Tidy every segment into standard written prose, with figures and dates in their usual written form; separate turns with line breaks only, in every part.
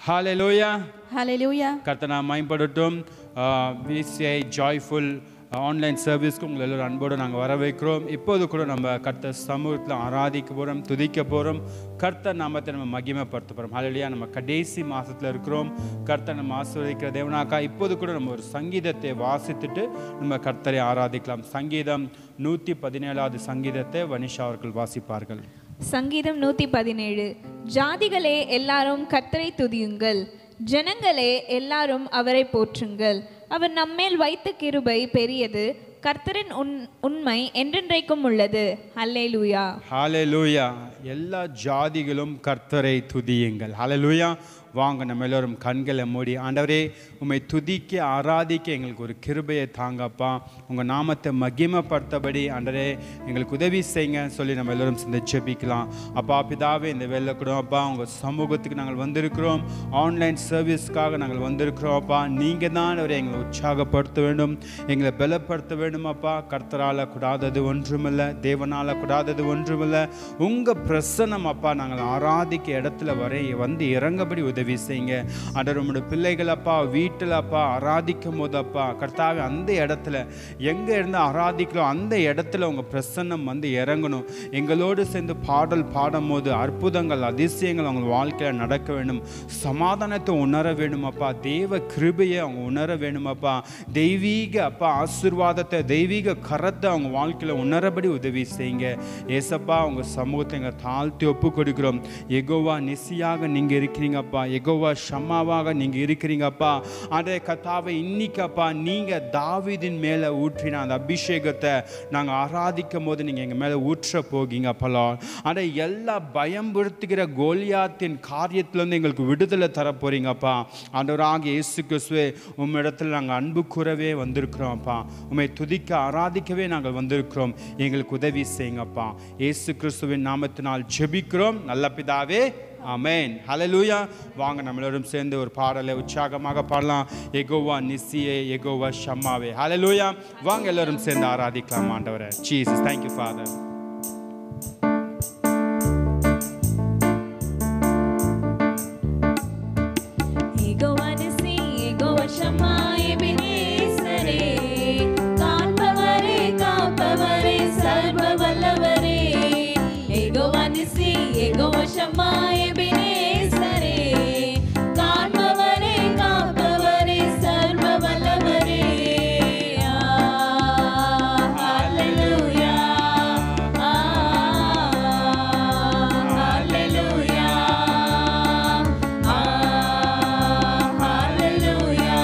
Hallelujah.
Hallelujah.
கர்த்தர் நாம் மகிமைப்படட்டும். VCI joyful online சர்வீஸ்க்கு உங்களை எல்லோரும் அன்போடு நாங்கள் வரவேற்கிறோம். இப்போது கூட நம்ம கர்த்தர் சமூகத்தில் ஆராதிக்க போகிறோம், துதிக்க போகிறோம், கர்த்தர் நாமத்தை நம்ம மகிமைப்படுத்த போகிறோம். ஹல்லேலூயா. நம்ம கடைசி மாதத்தில் இருக்கிறோம். கர்த்தர் நம்ம ஆசீர்வதிக்கிற தேவனாக்கா இப்போது கூட நம்ம ஒரு சங்கீதத்தை வாசித்துட்டு நம்ம கர்த்தரை ஆராதிக்கலாம். சங்கீதம் 117வது சங்கீதத்தை வனிஷா அவர்கள் வாசிப்பார்கள்.
சங்கீதம் 117. ஜாதிகளே எல்லாரும் கர்த்தரை துதியுங்கள், ஜனங்களே எல்லாரும் அவரை போற்றுங்கள். அவர் நம்மேல் வைத்த கிருபை பெரியது, கர்த்தரின் உண்மை என்றென்றைக்கும் உள்ளது. ஹல்லேலூயா.
ஹல்லேலூயா. எல்லா ஜாதிகளும் கர்த்தரை துதியுங்கள். ஹல்லேலூயா. வாங்க நம்ம எல்லோரும் கண்களை மூடி, ஆண்டவரே உம்மை துதிக்க ஆராதிக்க எங்களுக்கு ஒரு கிருபையை தாங்கப்பா, உங்கள் நாமத்தை மகிமைப்படுத்தபடி ஆண்டவரே எங்களுக்கு உதவி செய்யுங்க சொல்லி நம்ம எல்லோரும் சேர்ந்து ஜெபிக்கலாம். அப்பா பிதாவே, இந்த வேலை கூட அப்பா உங்கள் சமூகத்துக்கு நாங்கள் வந்திருக்கிறோம், ஆன்லைன் சர்வீஸ்க்காக நாங்கள் வந்திருக்கிறோம். அப்பா நீங்கள் தான் அவரை எங்களை உற்சாகப்படுத்த வேண்டும், எங்களை பலப்படுத்த வேண்டும். அப்பா கர்த்தரால் கூடாதது ஒன்றுமில்லை, தேவனால் கூடாதது ஒன்றுமில்லை. உங்கள் பிரசன்னம் அப்பா நாங்கள் ஆராதிக்க இடத்துல வந்து இறங்கபடி உதவி செய்யுங்க. ஆண்டவரே உம்முடைய பிள்ளைகள் அப்பா வீட்டில் அப்பா ஆராதிக்கும் போது அப்பா கர்த்தாவே அந்த இடத்துல எங்கே இருந்து ஆராதிக்கிறோம் அந்த இடத்துல உங்கள் பிரசன்னம் வந்து இறங்கணும். எங்களோடு சேர்ந்து பாடல் பாடும் போது அற்புதங்கள் அதிசயங்கள் அவங்க வாழ்க்கையில் நடக்க வேண்டும், சமாதானத்தை உணர வேணும் அப்பா, தேவ கிருபையை அவங்க உணர வேணும் அப்பா, தெய்வீக அப்பா ஆசீர்வாதத்தை தெய்வீக கரத்தை அவங்க வாழ்க்கையில் உணரபடி உதவி செய்யுங்க. ஏசப்பா உங்கள் சமூகத்தை எங்கள் தாழ்த்தி ஒப்பு கொடுக்கிறோம். யெகோவா நிசியாக நீங்கள் இருக்கிறீங்கப்பா, யெகோவா ஷம்மாவாக நீங்கள் இருக்கிறீங்கப்பா. அதே கர்த்தாவை இன்னைக்கப்பா நீங்கள் தாவீதின் மேலே ஊற்றின அந்த அபிஷேகத்தை நாங்கள் ஆராதிக்கும் போது நீங்கள் எங்கள் மேலே ஊற்ற போகீங்கப்பா. அதை எல்லா பயம்படுத்துகிற கோலியாத்தின் காரியத்திலேருந்து எங்களுக்கு விடுதலை தர போகிறீங்கப்பா. ஆண்டவராக இயேசு கிறிஸ்துவே உம்மிடத்தில் நாங்கள் அன்பு கூறவே வந்திருக்கிறோம்ப்பா, உம்மை துதிக்க ஆராதிக்கவே நாங்கள் வந்திருக்கிறோம். எங்களுக்கு உதவி செய்யுங்கப்பா. இயேசு கிறிஸ்துவின் நாமத்தினால் ஜெபிக்கிறோம் நல்ல பிதாவே, ஆமென். ஹல்லேலூயா. வாங்க நம்ம எல்லோரும் சேர்ந்து ஒரு பாடலை உற்சாகமாக பாடலாம். யெகோவா நிசியே, யெகோவா ஷம்மாவே. ஹல்லேலூயா. வாங்க எல்லோரும் சேர்ந்து ஆராதிக்கலாம் ஆண்டவரே. Jesus, thank you Father.
யெகோவா நிசி, யெகோவா ஷம்மா, எபினேசரே, காண்பவரே காப்பவரே சர்வ வல்லவரே. யெகோவா நிசி, யெகோவா ஷம்மா, எபினேசரே, காண்பவரே காப்பவரே சர்வ வல்லவரே. ஹல்லேலூயா. ஹல்லேலூயா. ஹல்லேலூயா.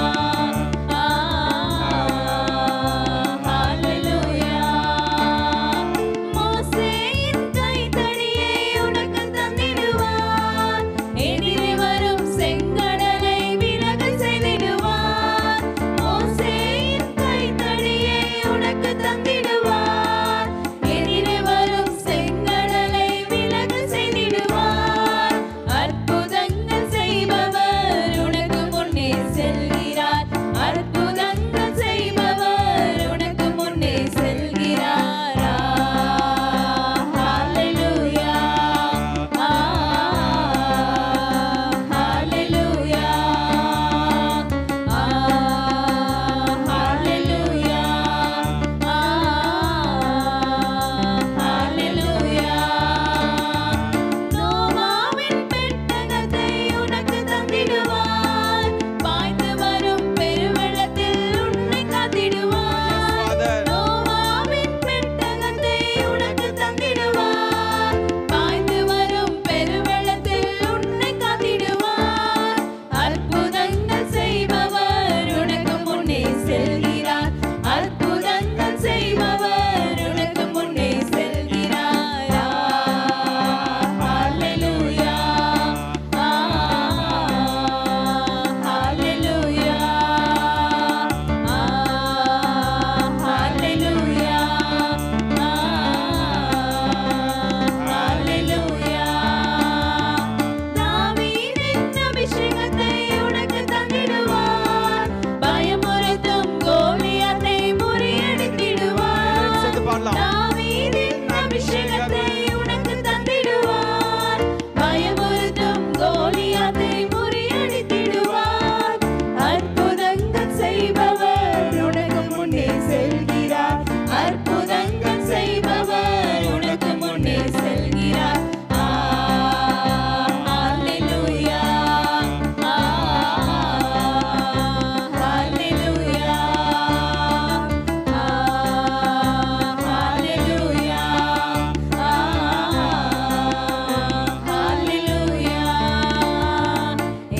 ஹல்லேலூயா. மோசேயின் கைத்தடியை உனக்கு தந்திடுவார், முன்னே செல்கிறார். ஹalleluya, ஹalleluya, ஹalleluya, ஹalleluya.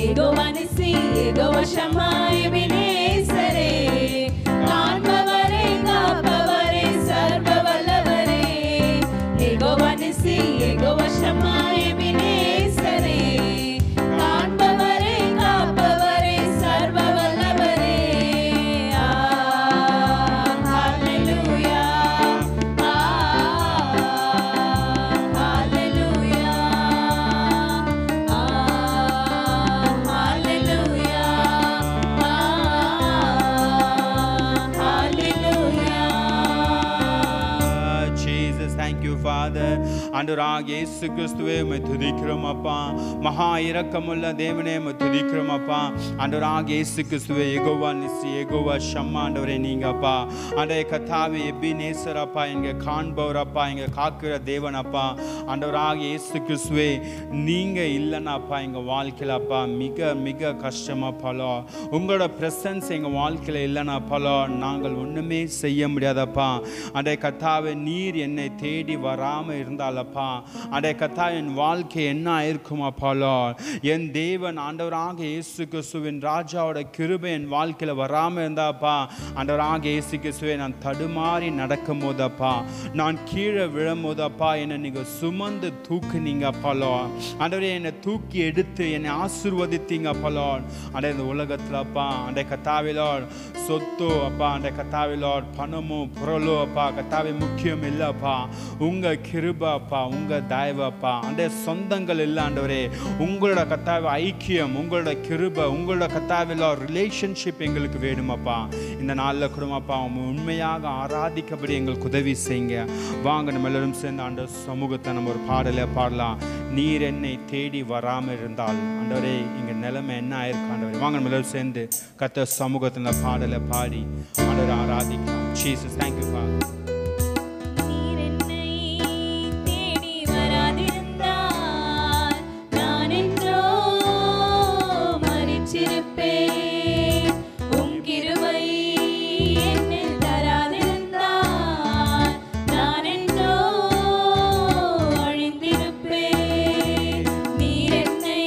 யெகோவா நிசி, யெகோவா ஷம்மா, எபினேசரே, காண்பவரே, காப்பவரே, சர்வ வல்லவரே. யெகோவா நிசி, யெகோவா ஷம்மா, எபினேசரே, காண்பவரே, காப்பவரே, சர்வ வல்லவரே. ஹalleluya, ஹalleluya, ஹalleluya, ஹalleluya.
Jesus, thank you, Father. ஆண்டவராகிய இயேசு கிறிஸ்துவே, உம்மை துதிக்கிறோம் அப்பா. மகா இரக்கமுள்ள தேவனே, உம்மை துதிக்கிறோம் அப்பா. ஆண்டவராகிய இயேசு கிறிஸ்துவே, யெகோவா நிசி, யெகோவா ஷம்மா ஆண்டவரே நீங்க அப்பா. ஆண்டவரே கர்த்தாவே, எபினேசர் அப்பா, எங்க காண்பவர் அப்பா, எங்க காக்கிற தேவன் அப்பா. ஆண்டவராகிய இயேசு கிறிஸ்துவே, நீங்க இல்லைன்னா அப்பா எங்க வாழ்க்கையில் அப்பா மிக மிக கஷ்டமா பலோ. உங்களோட பிரசன்ஸ் எங்க வாழ்க்கையில் இல்லைன்னா பலோ நாங்கள் ஒண்ணுமே செய்ய முடியாதப்பா. ஆண்டவரே கர்த்தாவே, நீர் என்னை தேடி வராமல் இருந்தாலப்பா, ஆண்டவரே கர்த்தாவே, என் வாழ்க்கை என்ன ஆயிருக்கும் அப்பாலோ. என் தேவன் ஆண்டவராக இயேசு கிறிஸ்துவின் ராஜாவோட கிருபை என் வாழ்க்கையில் வராமல் இருந்தாப்பா, ஆண்டவராக இயேசு கிறிஸ்துவை நான் தடுமாறி நடக்கும் போதப்பா, நான் கீழே விழும் போதப்பா என்னை நீங்கள் சுமந்து தூக்குனீங்க அப்பாலோ. ஆண்டவரே, என்னை தூக்கி எடுத்து என்னை ஆசீர்வதித்தீங்க அப்பாலோ. ஆண்டவரே, இந்த உலகத்தில் அப்பா ஆண்டவரே கர்த்தாவிலோ சொத்து அப்பா, ஆண்டவரே கர்த்தாவிலோ பணமோ பொருளோ அப்பா கர்த்தாவே முக்கியம் இல்லைப்பா. உங்கள் கிருபை அப்பா, உங்கள் தயவு அப்பா. ஆண்டவரே, சொந்தங்கள் இல்லை ஆண்டவரே, உங்களோட கர்த்தாவே ஐக்கியம், உங்களோட கிருபை, உங்களோட கர்த்தாவிலோ ரிலேஷன்ஷிப் எங்களுக்கு வேணுமப்பா. இந்த நாளில் குடும்பப்பா உண்மையாக ஆராதிக்கபடி எங்களுக்கு உதவி செய்யுங்க. வாங்க நம்ம எல்லாரும் சேர்ந்து ஆண்டவர் சமூகத்தை நம்ம ஒரு பாடலை பாடலாம். நீர் என்னை தேடி வராமல் இருந்தால் ஆண்டவரே இங்கே நிலைமை என்ன ஆயிருக்கு ஆண்டவரே. வாங்க நம்ம எல்லாரும் சேர்ந்து கர்த்தர் சமூகத்தில் பாடலை பாடி ஆண்டவரை ஆராதிக்கலாம். Jesus, thank you, Father.
நீர் என்னை தேடி வராதிருந்தால் நான் என்றோ மரித்திருப்பேன். உம் கிருபை என்னில் தராதிருந்தால் நான் என்றோ அழிந்திருப்பேன். நீர் என்னை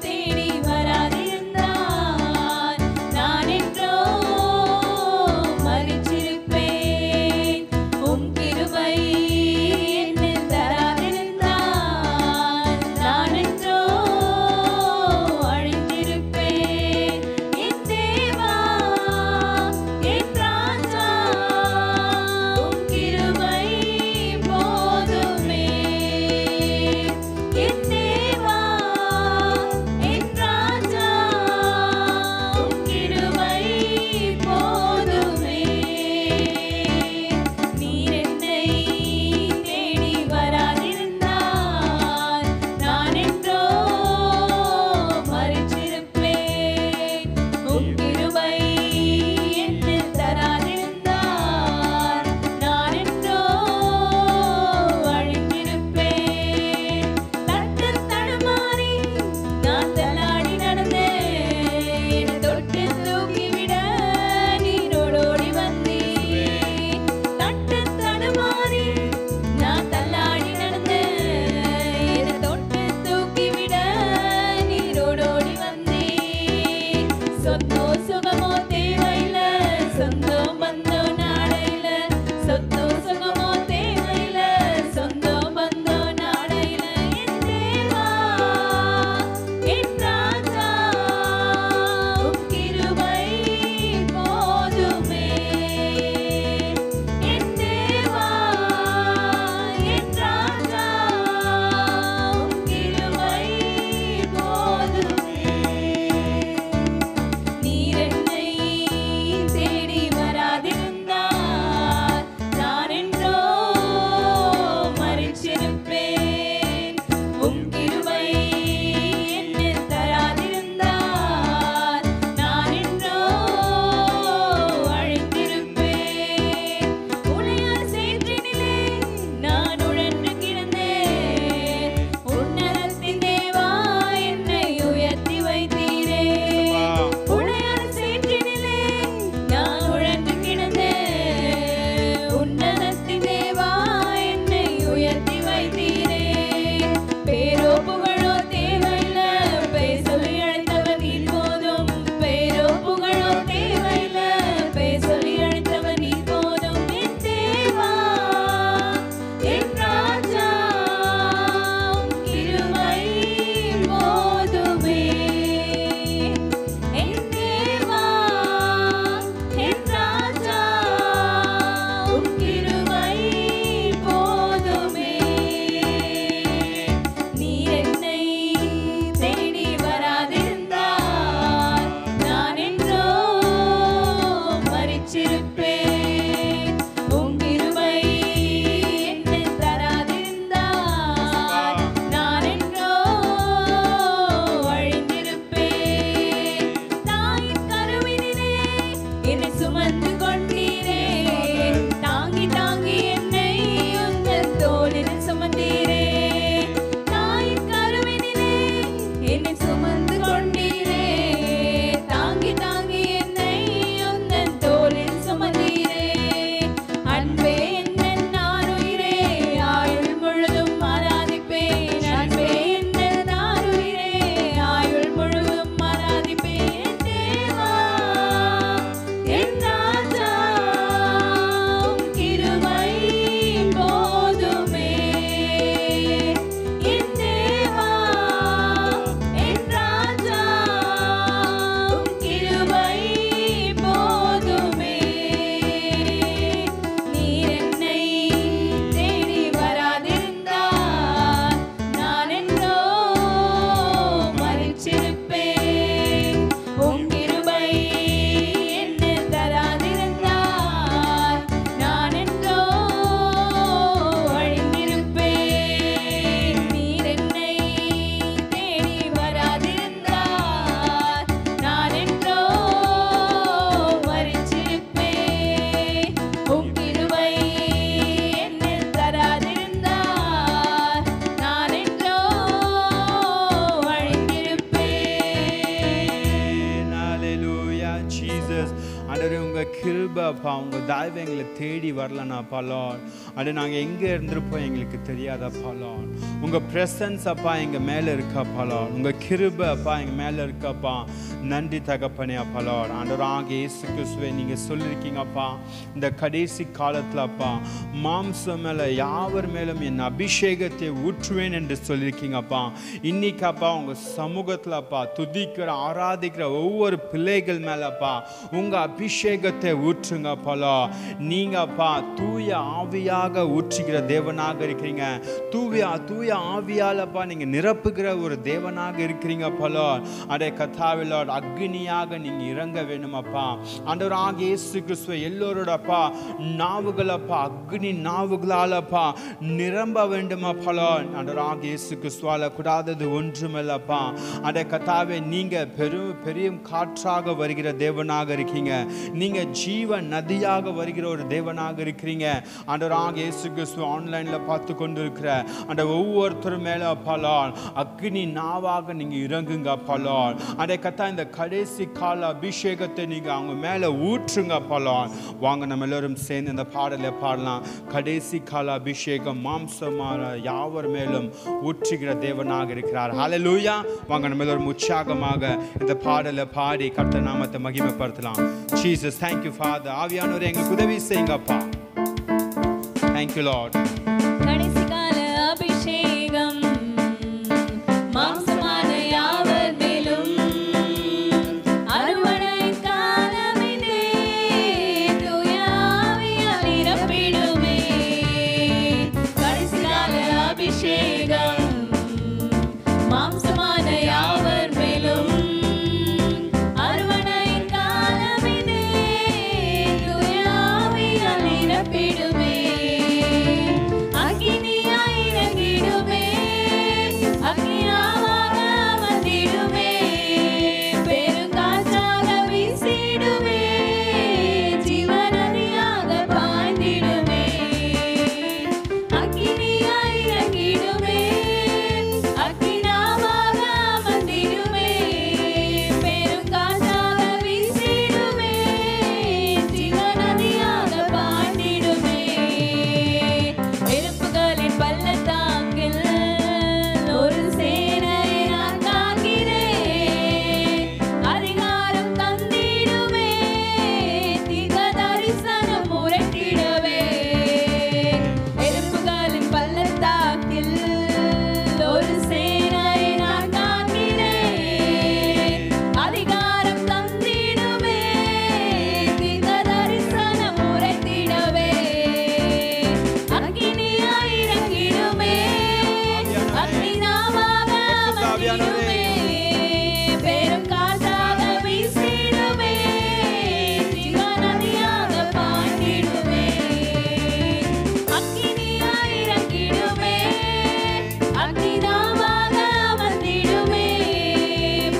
தேடி வராதிருந்தால் நான் என்றோ மரித்திருப்பேன்.
கிருபை அப்பா, உங்கள் தயவு எங்களை தேடி வரலனாப்பா லார்ட். அது நாங்கள் எங்கே இருந்திருப்போம் எங்களுக்கு தெரியாதப்பா லார்ட். உங்கள் ப்ரெசன்ஸ் அப்பா எங்கள் மேலே இருக்காப்பா லார்ட். உங்கள் கிருபை அப்பா எங்கள் மேலே இருக்காப்பா. நன்றி தகப்பனே அப்பா லார்ட். ஆண்டவராக இயேசு கிறிஸ்துவே, நீங்கள் சொல்லியிருக்கீங்கப்பா இந்த கடைசி காலத்தில் அப்பா மாம்சம் மேலே யாவர் மேலும் என் அபிஷேகத்தை ஊற்றுவேன் என்று சொல்லியிருக்கீங்கப்பா. இன்னைக்கப்பா உங்கள் சமூகத்தில் அப்பா துதிக்கிற ஆராதிக்கிற ஒவ்வொரு பிள்ளைகள் மேலப்பா உங்கள் அபிஷேகத்தை ஊற்றுங்கப்பா லார்ட். நீங்கப்பா தூய ஆவியாக ஊற்றுகிற தேவனாக இருக்கிறீங்க. தூய ஆவியாலப்பா நீங்கள் நிரப்புகிற ஒரு தேவனாக இருக்கிறீங்கப்பா லார்ட். அதே கர்த்தாவே லார்ட், அக்னியாக நீங்கள் இறங்க வேணுமப்பா. ஆண்டவராக இயேசு கிறிஸ்துவே, எல்லோரோடப்பா நாவுகளப்பா அக்னி நாவுகளாலப்பா நிரம்ப வேண்டுமப்பா லார்ட். ஆண்டவராக இயேசு கிறிஸ்துவால கூடாதது ஒன்றுமில்லப்பா. அதே கர்த்தாவே, நீங்கள் பெரிய காற்றாக வருகிற தேவனாக இருக்கீங்க. நீங்கள் ஜீவ நதியாக வருகிற ஒரு தேவனாக இருக்கிறீங்க. ஆண்டவராக இயேசு கிறிஸ்து ஆன்லைனில் பார்த்து கொண்டு இருக்கிற அந்த ஒவ்வொருத்தரும் மேலே அப்பாலால் அக்னி நாவாக நீங்கள் இறங்குங்க அப்பாலால். அதை கத்தா இந்த கடைசி கால அபிஷேகத்தை நீங்கள் அவங்க மேலே ஊற்றுங்க அப்பாலால். வாங்க நம்ம எல்லோரும் சேர்ந்து இந்த பாடலை பாடலாம். கடைசி கால அபிஷேகம் மாம்சமான யாவர் மேலும் ஊற்றுகிற தேவனாக இருக்கிறார். ஹல்லேலூயா. வாங்க நம்ம எல்லோரும் உற்சாகமாக இந்த பாடலை பாடி கர்த்தர் நாமத்தை மகிமைப்படுத்தலாம். Jesus, thank you father. ஆவியானவரே எங்களுக்கு உதவி செய்யுங்கப்பா. Thank you Lord.
கடைசி கால அபிஷேகம் மாம்சமான யாவர் மேலும் அறுவடை காலமிதே தூய ஆவியால் நிரப்பிடுமே. கடைசி கால அபிஷேகம் மாம்சமான யாவர் மேலும் அறுவடை காலமிதே தூய ஆவியால் நிரப்பிடுமே. அக்கினியாய் இறங்கிடுமே, அக்கினியாக வந்திடுமே, பெருங்காற்றாக வீசிடுமே, ஜீவநதியாக பாய்ந்திடுமே. அக்கினியாய் இறங்கிடுமே, அக்கினியாக வந்திடுமே, பெருங்காற்றாக வீசிடுமே, ஜீவநதியாக பாய்ந்திடுமே. எலும்புகளின் பள்ளத்தாக்கில் ஒரு சேனையை நான் காண்கிறேன். அதிகாரம் தந்திடுமே, தீர்க்கதரிசனம் உரைத்திடவே. எலும்புகளின் பள்ளத்தாக்கில் ஒரு சேனையை நான் காண்கிறேன். அதிகாரம் தந்திடுமே, தீர்க்கதரிசனம் உரைத்திடவே. அக்கினியாய் இறங்கிடுமே, அக்கினியாக வந்திடுமே, பெரும் காற்றாக வீசிடுமே, ஜீவநதியாக பாய்ந்திடுமே. அக்கினியாய் இறங்கிடுமே, அக்கினியாக வந்திடுமே,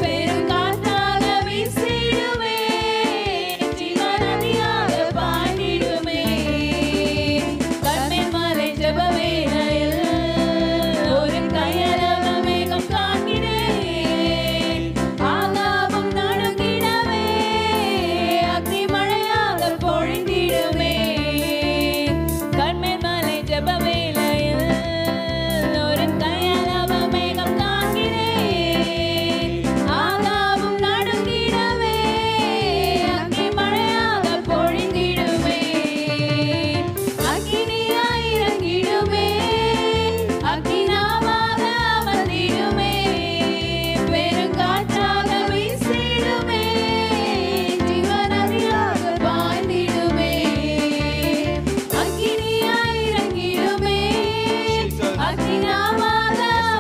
பெரும் காற்றாக வீசிடுமே, ஜீவநதியாக பாய்ந்திடுமே. கர்மேல் மலை ஜெப வேளையில் ஒரு கையளவு மேகம் காண்கிறேன். ஆகாபம் நடுங்கிடவே, அக்னி மழையாக பொழிந்திடுமே. கர்மேல் மலை ஜெப வேளையில் ஒரு கையளவு மேகம் காண்கிறேன். ஆகாபம் நடுங்கிடவே, அக்னி மழையாக பொழிந்திடுமே. அக்கினியாய் இறங்கிடுமே, அக்கினியாக வந்திடுமே, பெருங்காற்றாக வீசிடுமே, ஜீவநதியாக பாய்ந்திடுமே. அக்கினியாய் இறங்கிடுமே, அக்கினியாக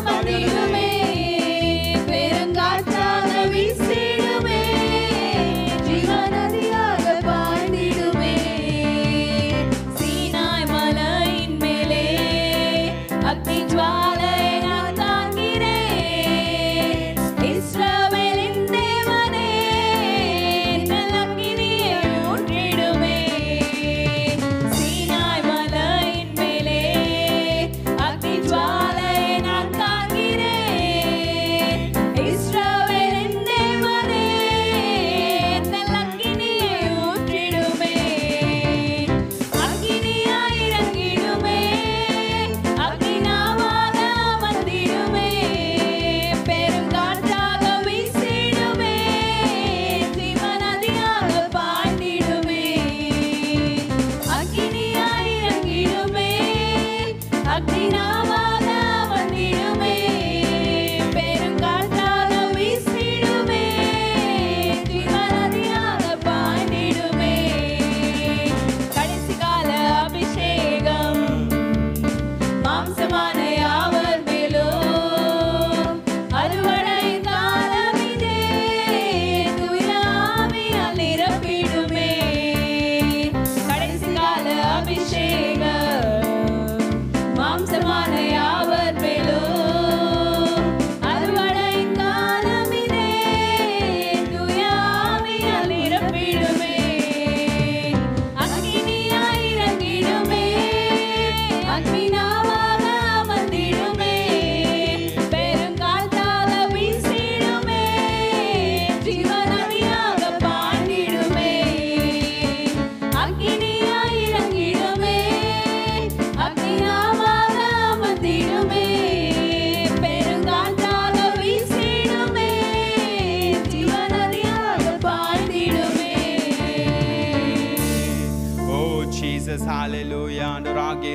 வந்திடுமே, பெருங்காற்றாக வீசிடுமே, ஜீவநதியாக பாய்ந்திடுமே. சீனாய் மலையின் மேலே அக்னி ஜுவாலையை நான் காண்கிறேன். இஸ்ரவேலின் தேவனே, நல் அக்கினியை ஊற்றிடுமே. சீனாய் மலையின் மேலே அக்னி ஜுவாலையை நான் காண்கிறேன். இஸ்ரவேலின் தேவனே, நல் அக்கினியை ஊற்றிடுமே.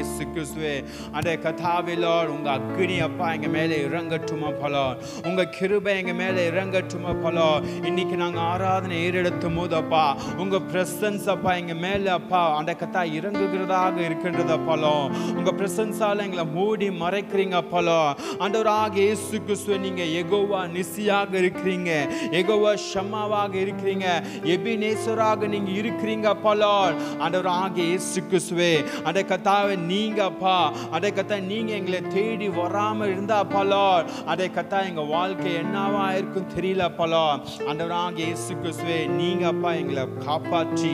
இயேசு கிறிஸ்துவே அந்த கர்த்தாவே லார்ட் உங்க அக்கினி அப்பா எங்க மேலே இறங்கட்டும் அப்பா லார்ட் உங்க கிருபை எங்க மேலே இறங்கட்டும் அப்பா லார்ட் இன்னைக்கு நாங்க ஆராதனை ஏறெடுத்தும் போது அப்பா உங்க பிரசன்ஸ் அப்பா எங்க மேல அப்பா அந்த கர்த்தா இறங்குகிறதாக இருக்கின்றது அப்பா லார்ட் உங்க பிரசன்ஸால எங்களை மூடி மறைக்கிறீங்க அப்பா லார்ட் ஆண்டவராக இயேசு கிறிஸ்துவே நீங்க யெகோவா நிசியாக இருக்கிறீங்க யெகோவா ஷம்மாவாக இருக்கிறீங்க எபினேசராக நீங்க இருக்கிறீங்க அப்பா லார்ட் ஆண்டவராக இயேசு கிறிஸ்துவே அந்த கர்த்தாவே நீங்க அப்பா அந்த கர்த்தா நீங்க எங்களை தேடி வராம இருந்தா அப்பா லார்ட் அந்த கர்த்தா எங்க வாழ்க்கை என்னவா இருக்கும் தெரியல அப்பா லார்ட் ஆண்டவராக இயேசு கிறிஸ்துவே நீங்க அப்பா எங்களை காப்பாற்றி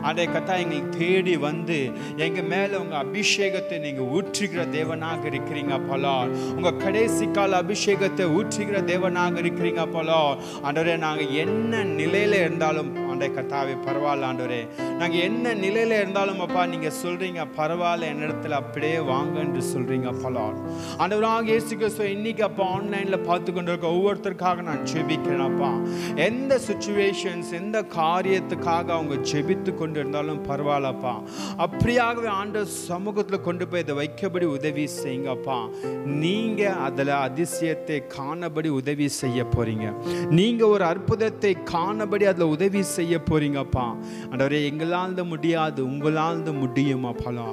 அந்த கர்த்தா எங்களை தேடி வந்து எங்க மேல உங்க அபிஷேகத்தை நீங்க ஊற்றுகிற தேவனாக இருக்கிறீங்க அப்பா லார்ட் உங்க கடைசி கால அபிஷேகத்தை ஊற்றுகிற தேவனாக இருக்கிறீங்க அப்பா லார்ட் ஆண்டவரே நாங்க என்ன நிலையில இருந்தாலும் அந்த கர்த்தாவே பரவாயில்ல ஆண்டவரே நாங்க என்ன நிலையில இருந்தாலும் அப்பா நீங்க சொல்றீங்க பரவாயில்ல என்னிடத்துல அப்படியே வாங்க என்று சொல்றீங்க அப்பா லார்ட் ஆண்டவராக இயேசு கிறிஸ்துவே இன்னைக்கு அப்பா ஆன்லைன்ல பார்த்து கொண்டிருக்க ஒவ்வொருத்தருக்காக நான் ஜெபிக்கிறேன் அப்பா எந்த சிச்சுவேஷன்ஸ் எந்த காரியத்துக்காக அவங்க ஜெபித்து கொண்டு இருந்தாலும் பரவாயில்லப்பா அப்படியாகவே ஆண்டவர் சமூகத்துல கொண்டு போய் இதை வைக்கபடி உதவி செய்யுங்க அப்பா நீங்க அதுல அதிசயத்தை காணபடி உதவி செய்ய போறீங்க நீங்க ஒரு அற்புதத்தை காணபடி அதுல உதவி செய்ய போறீங்கப்பா ஆண்டவரே எங்களால் முடியாது உங்களால் முடியும் அப்பா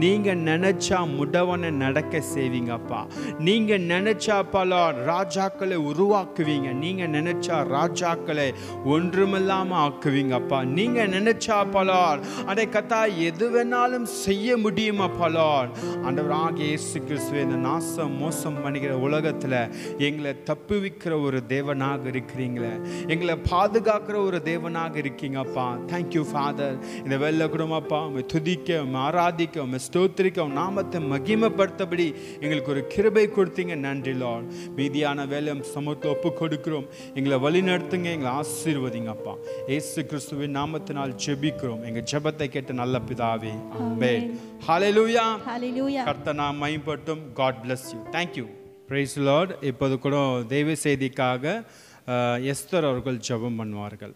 நீங்க நினைச்சா முடவனை நடக்க செய்வீங்கப்பா நீங்க நினைச்சா அப்பா ராஜாக்களை உருவாக்குவீங்க நீங்க நினைச்சா ராஜாக்களை ஒன்றுமில்லாம ஆக்குவீங்கப்பா நீங்க நினைச்சா அப்பா அதை கத்தா எது வேணாலும் செய்ய முடியும் அப்பா ஆண்டவராக இயேசு கிறிஸ்துவே இந்த நாசம் மோசம் பண்ணுகிற உலகத்துல எங்களை தப்புவிக்கிற ஒரு தேவனாக இருக்கிறீங்களே எங்களை பாதுகாக்கிற ஒரு தேவனாக இருக்கீங்கப்பா தேங்க்யூ ஃபாதர் இந்த வெள்ள குடும்பப்பா உம்மை துதிக்க உம்மை ஆராதிக்க உம்மை ஸ்தோத்திரிக்க உம் நாமத்தை மகிமைப்படுத்தபடி எங்களுக்கு ஒரு கிருபை கொடுத்தீங்க நன்றி லார்ட் மீதியான வேலை சமூகத்தை ஒப்பு கொடுக்கிறோம் எங்களை வழி நடத்துங்க எங்களை ஆசீர்வதிங்கப்பா இயேசு கிறிஸ்துவின் நாமத்தினால் ஜெபிக்கிறோம் எங்க ஜெபத்தை கேட்ட நல்ல பிதாவே ஆமென் ஹalleluya
ஹalleluya
கர்த்தர் நாமம் மகிமைப்படட்டும் God bless you thank you praise the Lord இப்போது கூட தேவ செய்திக்காக எஸ்தர் அவர்கள் ஜெபம் பண்ணுவார்கள்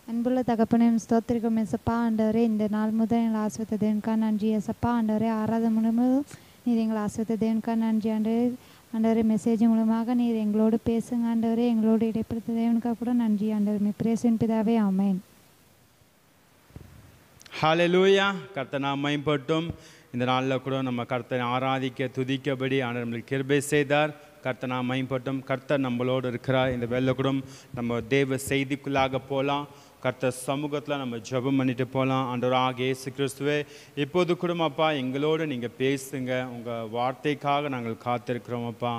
அன்புள்ள தகப்பனே ஸ்தோத்திரிக்கும் ஏசப்பா ஆண்டவரே இந்த நாள் முதல் எங்களை ஆசிர்வதித்த தேவனுக்கா நன்றி ஏசப்பா ஆண்டவரே ஆராதனை முழுவதும் நீர் எங்களை ஆசிர்வதித்த தேவனுக்கா நன்றி ஆண்டவரே மெசேஜ் மூலமாக நீர் எங்களோடு பேசுங்க ஆண்டவரே எங்களோடு இடைப்படுத்த தேவனுக்கா கூட நன்றி ஆண்டவரே பிரேசின் பிதாவே ஆமென்
ஹalleluya கர்த்தர் நாமம் மகிமைப்படட்டும் இந்த நாளில் கூட நம்ம கர்த்தரை ஆராதிக்க துதிக்கபடி ஆண்டவர் நம்மளுக்கு கிருபை செய்தார் கர்த்தர் நாமம் மகிமைப்படட்டும் கர்த்தர் நம்மளோடு இருக்கிறார் இந்த வேலை கூட நம்ம தேவ செய்திக்குள்ளாக போகலாம் கர்த்தர் சமூகத்தில் நம்ம ஜெபம் பண்ணிட்டு போகலாம் ஆண்டவராகிய இயேசு கிறிஸ்துவே இப்போது கூட அப்பா எங்களோடு நீங்கள் பேசுங்க உங்கள் வார்த்தைக்காக நாங்கள் காத்திருக்கிறோம் அப்பா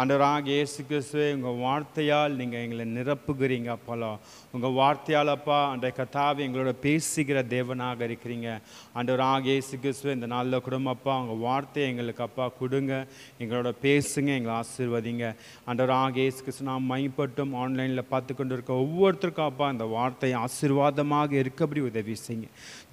ஆண்டவராகிய இயேசு கிறிஸ்துவே உங்கள் வார்த்தையால் நீங்கள் எங்களை நிரப்புகிறீங்க அப்பா உங்கள் வார்த்தையால் அப்பா அந்த கர்த்தாவே எங்களோட பேசுகிற தேவனாக இருக்கிறீங்க ஆண்டவராகிய இயேசு கிறிஸ்துவே இந்த நாளில் கூட அப்பா உங்கள் வார்த்தையை எங்களுக்கு அப்பா கொடுங்க எங்களோட பேசுங்க எங்களை ஆசீர்வதிங்க ஆண்டவராகிய இயேசு கிறிஸ்து நாம் மகிமைப்பட்டும் ஆன்லைனில் பார்த்து கொண்டு இருக்க ஒவ்வொருத்தருக்கும் அப்பா அந்த வார்த்தையை ஆசீர்வாதமாக இருக்கபடி உதவி செய்யுங்க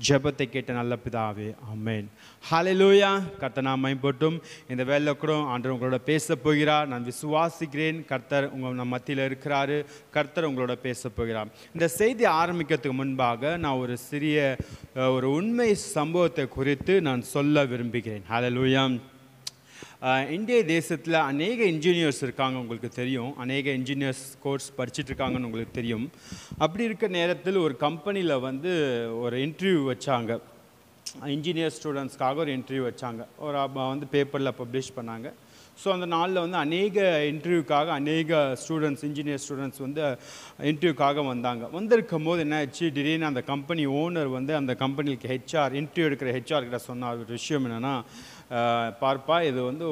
ஜெபத்தை கேட்ட நல்ல பிதாவே ஆமென் ஹalleluya கர்த்தர் நாமம் மகிமைப்படட்டும் இந்த வேளையில கூட ஆண்டவர் உங்களோட பேச போகிறார் நான் விசுவாசிக்கிறேன் கர்த்தர் நம்ம மத்தியில் இருக்கிறாரு கர்த்தர் உங்களோட பேச போகிறார் இந்த செய்தி ஆரம்பிக்கிறதுக்கு முன்பாக நான் ஒரு சிறிய ஒரு உண்மை சம்பவத்தை குறித்து நான் சொல்ல விரும்புகிறேன் ஹalleluya இந்திய தேசத்தில் அநேக இன்ஜினியர்ஸ் இருக்காங்க உங்களுக்கு தெரியும் அநேக இன்ஜினியர்ஸ் கோர்ஸ் படிச்சுட்டு இருக்காங்கன்னு உங்களுக்கு தெரியும் அப்படி இருக்க நேரத்தில் ஒரு கம்பெனியில் வந்து ஒரு இன்டர்வியூ வச்சாங்க இன்ஜினியர் ஸ்டூடெண்ட்ஸ்க்காக ஒரு இன்டர்வியூ வச்சாங்க ஒரு வந்து பேப்பரில் பப்ளிஷ் பண்ணாங்க ஸோ அந்த நாளில் வந்து அநேக இன்டர்வியூக்காக அநேக ஸ்டூடெண்ட்ஸ் இன்ஜினியர் ஸ்டூடெண்ட்ஸ் வந்து இன்டர்வியூக்காக வந்திருக்கும் போது என்ன ஆச்சு திடீர்னு அந்த கம்பெனி ஓனர் வந்து அந்த கம்பெனிக்கு இன்டர்வியூ எடுக்கிற ஹெச்ஆர்கிட்ட சொன்ன ஒரு விஷயம் என்னென்னா பார்ப்பா இது வந்து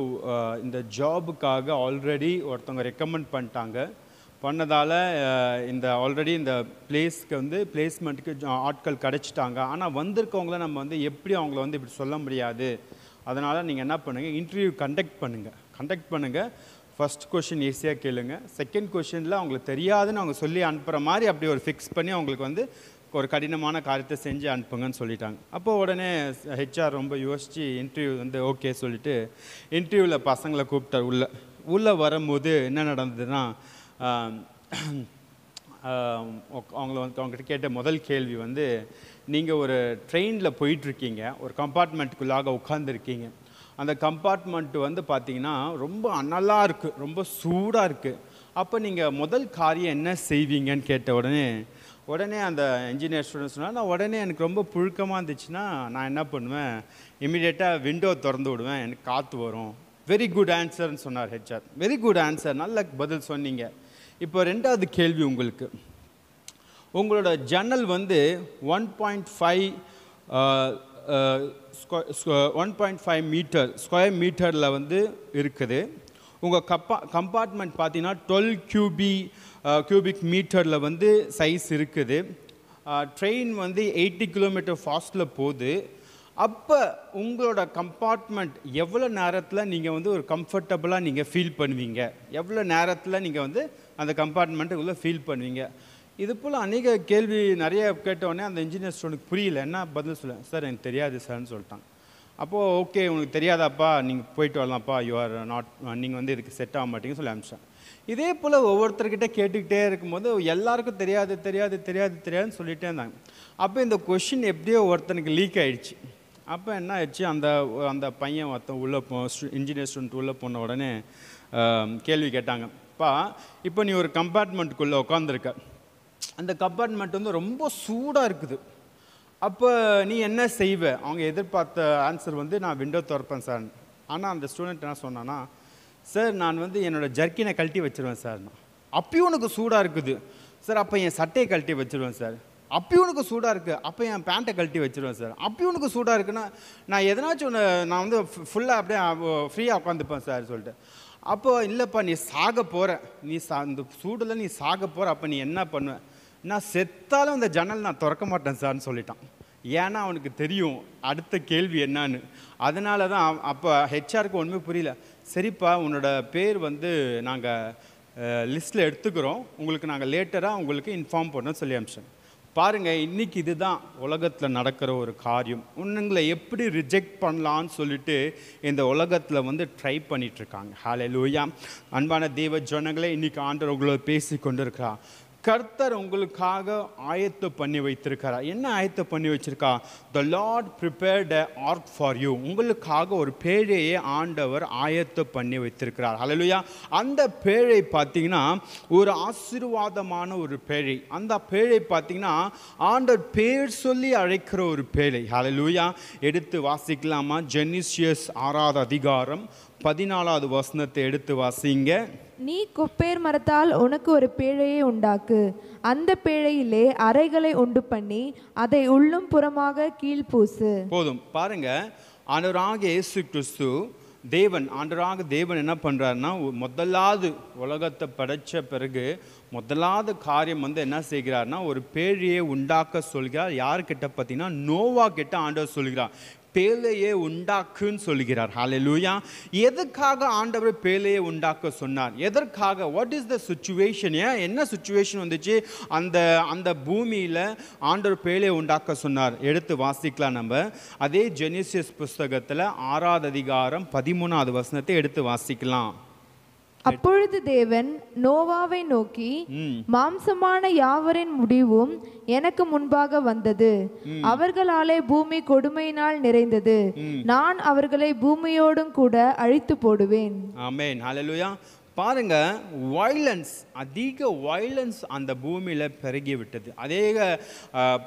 இந்த ஜாபுக்காக ஆல்ரெடி ஒருத்தவங்க ரெக்கமெண்ட் பண்ணிட்டாங்க பண்ணதால் இந்த ஆல்ரெடி இந்த பிளேஸ்க்கு வந்து பிளேஸ்மெண்ட்டுக்கு ஆட்கள் கிடச்சிட்டாங்க ஆனால் வந்திருக்கவங்கள நம்ம வந்து எப்படி அவங்கள வந்து இப்படி சொல்ல முடியாது அதனால் நீங்கள் என்ன பண்ணுங்கள் இன்டர்வியூ கண்டக்ட் பண்ணுங்கள் ஃபர்ஸ்ட் கொஷின் ஈஸியாக கேளுங்க செகண்ட் கொஷினில் அவங்களுக்கு தெரியாதுன்னு அவங்க சொல்லி அனுப்புகிற மாதிரி அப்படி ஒரு ஃபிக்ஸ் பண்ணி அவங்களுக்கு வந்து ஒரு கடினமான காரியத்தை செஞ்சு அனுப்புங்கன்னு சொல்லிட்டாங்க அப்போது உடனே ஹெச்ஆர் ரொம்ப யோசித்து இன்டர்வியூ வந்து ஓகே சொல்லிவிட்டு இன்டர்வியூவில் பசங்களை கூப்பிட்டார் உள்ளே வரும்போது என்ன நடந்ததுன்னா அவங்கள வந்து அவங்ககிட்ட கேட்ட முதல் கேள்வி வந்து நீங்கள் ஒரு ட்ரெயினில் போயிட்டுருக்கீங்க, ஒரு கம்பார்ட்மெண்ட்டுக்குள்ளாக உட்காந்துருக்கீங்க. அந்த கம்பார்ட்மெண்ட்டு வந்து பார்த்தீங்கன்னா ரொம்ப அனலாக இருக்குது, ரொம்ப சூடாக இருக்குது. அப்போ நீங்கள் முதல் காரியம் என்ன செய்வீங்கன்னு கேட்ட உடனே அந்த இன்ஜினியர் ஸ்டூடெண்ட் சொன்னால், நான் உடனே எனக்கு ரொம்ப புழுக்கமாக இருந்துச்சுன்னா நான் என்ன பண்ணுவேன், இமீடியட்டாக விண்டோ திறந்து விடுவேன், எனக்கு காற்று வரும். வெரி குட் ஆன்சர்னு சொன்னார் ஹெச்ஆர். வெரி குட் ஆன்சர், நல்ல பதில் சொன்னீங்க. இப்போ ரெண்டாவது கேள்வி உங்களுக்கு. உங்களோட ஜன்னல் வந்து 1.5 மீட்டர் ஸ்கொயர் மீட்டரில் வந்து இருக்குது. உங்கள் கம்பார்ட்மெண்ட் பார்த்தீங்கன்னா 12 கியூபிக் மீட்டரில் வந்து சைஸ் இருக்குது. ட்ரெயின் வந்து 80 கிலோமீட்டர் ஃபாஸ்ட்டில் போகுது. அப்போ உங்களோட கம்பார்ட்மெண்ட் எவ்வளோ நேரத்தில் நீங்கள் வந்து ஒரு கம்ஃபர்டபுளாக நீங்கள் ஃபீல் பண்ணுவீங்க? எவ்வளோ நேரத்தில் நீங்கள் வந்து அந்த கம்பார்ட்மெண்ட்டுக்குள்ளே ஃபீல் பண்ணுவீங்க? இது போல் அநேக கேள்வி நிறைய கேட்டவுடனே அந்த இன்ஜினியர் ஸ்டூடெண்ட்டுக்கு புரியல, என்ன பதில் சொல்ல. சார் எனக்கு தெரியாது சார்னு சொல்லிட்டாங்க. அப்போது ஓகே, உங்களுக்கு தெரியாதாப்பா, நீங்கள் போயிட்டு வரலாம்ப்பா, யூ ஆர் நாட், நீங்கள் வந்து இதுக்கு செட் ஆக மாட்டீங்கன்னு சொல்லி அனுப்பிச்சேன். இதே போல் ஒவ்வொருத்தர்கிட்ட கேட்டுக்கிட்டே இருக்கும்போது எல்லாருக்கும் தெரியாதுன்னு சொல்லிகிட்டே இருந்தாங்க. அப்போ இந்த கொஷின் எப்படியோ ஒருத்தனுக்கு லீக் ஆகிடுச்சு. அப்போ என்ன ஆயிடுச்சு, அந்த பையன் உள்ளே இன்ஜினியர் ஸ்டூடெண்ட் உள்ளே போன உடனே கேள்வி கேட்டாங்கப்பா, இப்போ நீ ஒரு கம்பார்ட்மெண்ட்டுக்குள்ளே உட்காந்துருக்க, அந்த கம்பார்ட்மெண்ட் வந்து ரொம்ப சூடாக இருக்குது, அப்போ நீ என்ன செய்வ? அவங்க எதிர்பார்த்த ஆன்சர் வந்து நான் விண்டோ திறப்பேன் சார். ஆனால் அந்த ஸ்டூடெண்ட் என்ன சொன்னான்னா, சார் நான் வந்து என்னோடய ஜர்க்கினை கழட்டி வச்சுருவேன் சார். அப்பயும் உனக்கு சூடாக இருக்குது சார், அப்போ என் சட்டையை கழட்டி வச்சுருவேன் சார். அப்பயும் உனக்கு சூடாக இருக்குது, அப்போ என் பேண்ட்டை கழட்டி வச்சுருவேன் சார். அப்பயும் உனக்கு சூடாக இருக்குன்னா நான் எதனாச்சும் ஒன்று, நான் வந்து ஃபுல்லாக அப்படியே ஃப்ரீயாக உட்காந்துப்பேன் சார் சொல்லிட்டு. அப்போது இல்லைப்பா, நீ சாக போகிற, இந்த சூடில் நீ சாக போகிற, அப்போ நீ என்ன பண்ணுவேன்? நான் செத்தாலும் அந்த ஜன்னல் நான் திறக்க மாட்டேன் சார்னு சொல்லிட்டான். ஏன்னா அவனுக்கு தெரியும் அடுத்த கேள்வி என்னான்னு. அதனால தான் அப்போ ஹெச்ஆருக்கு ஒன்றுமே புரியல. சரிப்பா, உன்னோட பேர் வந்து நாங்கள் லிஸ்ட்டில் எடுத்துக்கிறோம், உங்களுக்கு நாங்கள் லேட்டராக உங்களுக்கு இன்ஃபார்ம் பண்ணோம் சொல்லி அனுப்பிச்சேன். பாருங்கள், இன்றைக்கி இதுதான் உலகத்தில் நடக்கிற ஒரு காரியம். உங்களை எப்படி ரிஜெக்ட் பண்ணலான்னு சொல்லிட்டு இந்த உலகத்தில் வந்து ட்ரை பண்ணிகிட்ருக்காங்க. ஹல்லேலூயா. அன்பான தேவ ஜனங்களே, இன்றைக்கி ஆண்டவர் உங்களோட பேசி கொண்டு இருக்கிறார். கர்த்தர் உங்களுக்காக ஆயத்த பண்ணி வைத்திருக்கிறார். என்ன ஆயத்த பண்ணி வச்சிருக்கா? The Lord prepared an ark for you. உங்களுக்காக ஒரு பேழையை ஆண்டவர் ஆயத்த பண்ணி வைத்திருக்கிறார். ஹல்லேலூயா. அந்த பேழை பார்த்தீங்கன்னா ஒரு ஆசீர்வாதமான ஒரு பேழை. அந்த பேழை பார்த்தீங்கன்னா ஆண்டவர் பேர் சொல்லி அழைக்கிற ஒரு பேழை. ஹல்லேலூயா. எடுத்து வாசிக்கலாமா? ஜெனிசியஸ் 6வது அதிகாரம் 14வது வசனத்தை எடுத்து வாசிங்க.
நீ கொப்பேர் மரத்தால் உனக்கு ஒரு பேழையை உண்டாக்கு, அந்த பேழையிலே அறைகளை உண்டு பண்ணி அதை உள்ளும் புறமாக கீழ்பூசு.
போதும். பாருங்க, ஆண்டவராகிய இயேசு கிறிஸ்து ஆண்டவராக தேவன் என்ன பண்றாருன்னா, முதலாவது உலகத்தை படைச்ச பிறகு முதலாவது காரியம் வந்து என்ன செய்கிறார்னா, ஒரு பேழையை உண்டாக்க சொல்கிறார். யாருக்கிட்ட பார்த்தீங்கன்னா நோவா கிட்ட ஆண்டவர் சொல்கிறார், பேழையை உண்டாக்குன்னு சொல்கிறார். ஹல்லேலூயா. எதுக்காக ஆண்டவர் பேழையை உண்டாக்க சொன்னார்? எதற்காக? What is the situation? என்ன சிச்சுவேஷன் வந்துச்சு அந்த பூமியில் ஆண்டவர் பேழையை உண்டாக்க சொன்னார்? எடுத்து வாசிக்கலாம் நம்ம. அதே ஜெனிசியஸ் புஸ்தகத்தில் 6வது அதிகாரம் 13வது வசனத்தை எடுத்து வாசிக்கலாம்.
அப்பொழுது தேவன் நோவாவை நோக்கி, மாம்சமான யாவரின் முடிவும் எனக்கு முன்பாக வந்தது, அவர்களாலே பூமி கொடுமையினால் நிறைந்தது, நான் அவர்களை பூமியோடும் கூட அழித்து போடுவேன்.
ஆமென். ஹல்லேலூயா. பாருங்க, அதிக வயலன்ஸ் அந்த பூமியில் பெருகி விட்டது. அநேக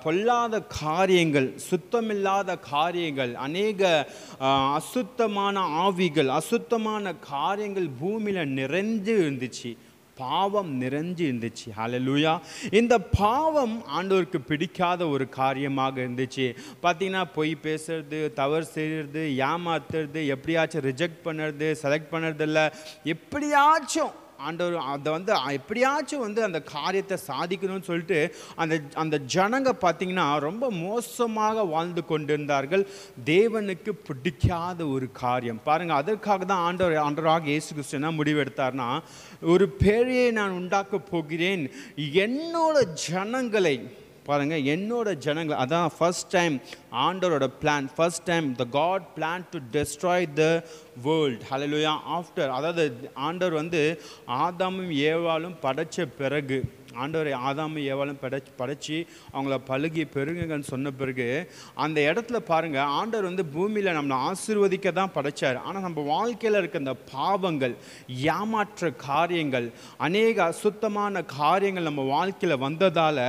பொல்லாத காரியங்கள், சுத்தமில்லாத காரியங்கள், அநேக அசுத்தமான ஆவிகள், அசுத்தமான காரியங்கள் பூமியில் நிறைஞ்சு இருந்துச்சு. பாவம் நிறைஞ்சு இருந்துச்சு. ஹல்லேலூயா. இந்த பாவம் ஆண்டவருக்கு பிடிக்காத ஒரு காரியமாக இருந்துச்சு. பார்த்தீங்கன்னா பொய் பேசுறது, தவறு செய்கிறது, ஏமாத்துறது, எப்படியாச்சும் ரிஜெக்ட் பண்ணுறது, செலக்ட் பண்ணுறது இல்லை, எப்படியாச்சும் ஆண்டவர் அதை வந்து எப்படியாச்சும் வந்து அந்த காரியத்தை சாதிக்கணும்னு சொல்லிட்டு அந்த ஜனங்க பார்த்தீங்கன்னா ரொம்ப மோசமாக வாழ்ந்து கொண்டிருந்தார்கள். தேவனுக்கு பிடிக்காத ஒரு காரியம். பாருங்கள், அதற்காக தான் ஆண்டவராக இயேசு கிறிஸ்து என்ன முடிவெடுத்தார்னா, ஒரு பேழையை நான் உண்டாக்க போகிறேன், என்னோட ஜனங்களை பாருங்கள், என்னோட ஜனங்கள். அதான் ஃபர்ஸ்ட் டைம் ஆண்டவரோட plan. First time the God plan to destroy the world. Hallelujah. After, அதாவது ஆண்டவர் வந்து ஆதாமும் ஏவாளும் படைச்ச பிறகு, ஆண்டவர் ஆதாமும் ஏவாளும் படைச்சி அவங்கள பழுகி பெருங்குங்கன்னு சொன்ன பிறகு அந்த இடத்துல பாருங்கள், ஆண்டவர் வந்து பூமியில் நம்மளை ஆசீர்வதிக்க தான் படைச்சார். ஆனால் நம்ம வாழ்க்கையில் இருக்க இந்த பாவங்கள், ஏமாற்ற காரியங்கள், அநேக அசுத்தமான காரியங்கள் நம்ம வாழ்க்கையில் வந்ததால்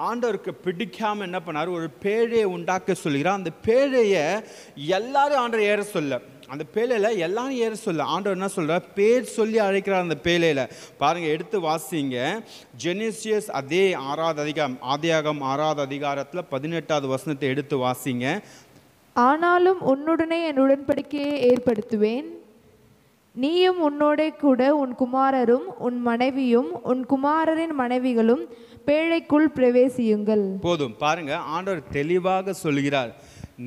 ஆண்டவருக்கு பிடிக்காமல் என்ன பண்ணார், ஒரு பேழையை உண்டாக்க சொல்கிறார். அந்த பேழையை எல்லாரும் ஆண்டவர் ஏற சொல்ல, அந்த பேழையில் எல்லாரும் ஏற சொல்ல ஆண்டவர் என்ன சொல்கிறார், பேர் சொல்லி அழைக்கிறார். அந்த பேழையில் பாருங்கள், எடுத்து வாசிங்க. ஜெனிசியஸ் அதே 6வது அதிகாரம், ஆதியாகமம் 6வது அதிகாரத்தில் 18வது வசனத்தை எடுத்து வாசிங்க.
ஆனாலும் உன்னுடனே என் உடன்படிக்கையை ஏற்படுத்துவேன், நீயும் உன்னோடே கூட உன் குமாரரும் உன் மனைவியும் உன் குமாரரின் மனைவிகளும் பேழைக்குள் பிரவேசியுங்கள்.
போதும். பாருங்க, ஆண்டவர் தெளிவாக சொல்கிறார்,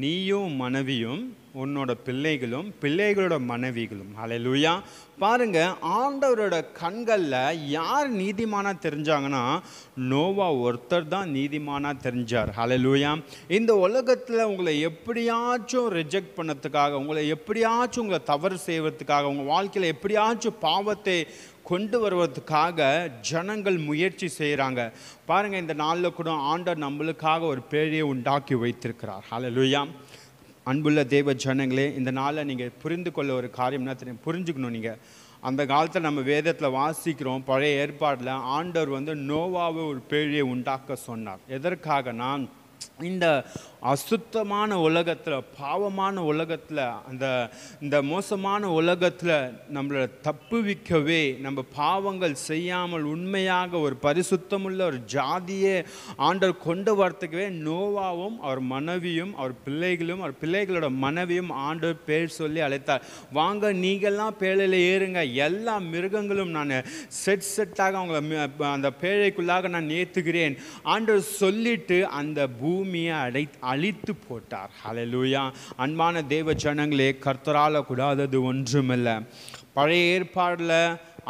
நீயும் மனைவியும் உன்னோட பிள்ளைகளும் பிள்ளைகளோட மனைவிகளும். ஹல்லேலூயா. பாருங்க, ஆண்டவரோட கண்களில் யார் நீதிமானா தெரிஞ்சாங்கன்னா நோவா ஒருத்தர் தான் நீதிமானா தெரிஞ்சார். ஹல்லேலூயா. இந்த உலகத்தில் உங்களை எப்படியாச்சும் ரிஜெக்ட் பண்ணதுக்காக, உங்களை எப்படியாச்சும் உங்களை தவறு செய்வதற்காக, உங்கள் வாழ்க்கையில் எப்படியாச்சும் பாவத்தை கொண்டு வருவதற்காக ஜனங்கள் முயற்சி செய்கிறாங்க. பாருங்கள், இந்த நாளில் கூட ஆண்டவர் நம்மளுக்காக ஒரு பேழையை உண்டாக்கி வைத்திருக்கிறார். ஹல்லேலூயா. அன்புள்ள தேவ ஜனங்களே, இந்த நாளில் நீங்கள் புரிந்து கொள்ள ஒரு காரியம்னா தெரியும், புரிஞ்சுக்கணும். நீங்கள் அந்த காலத்தில் நம்ம வேதத்தில் வாசிக்கிறோம், பழைய ஏற்பாடில் ஆண்டவர் வந்து நோவாவை ஒரு பேழையை உண்டாக்க சொன்னார். எதற்காகனா, இந்த அசுத்தமான உலகத்தில், பாவமான உலகத்தில், இந்த மோசமான உலகத்தில் நம்மளை தப்புவிக்கவே, நம்ம பாவங்கள் செய்யாமல் உண்மையாக ஒரு பரிசுத்தமுள்ள ஒரு ஜாதியே ஆண்டவர் கொண்டு வரத்துக்கவே நோவாவும் அவர் மனைவியும் அவர் பிள்ளைகளும் அவர் பிள்ளைகளோட மனைவியும் ஆண்டவர் பேர் சொல்லி அழைத்தார். வாங்க, நீங்கள்லாம் பேழையில் ஏறுங்க, எல்லா மிருகங்களும் நான் செட்டாக அவங்கள அந்த பேழைக்குள்ளாக நான் ஏற்றுகிறேன் ஆண்டவர் சொல்லிட்டு அந்த பூமியை அழித்து போட்டார். ஹல்லேலூயா. அன்பான தேவ ஜனங்களே, கர்த்தரால் கூடாதது ஒன்றுமில்லை. பழைய ஏற்பாடில்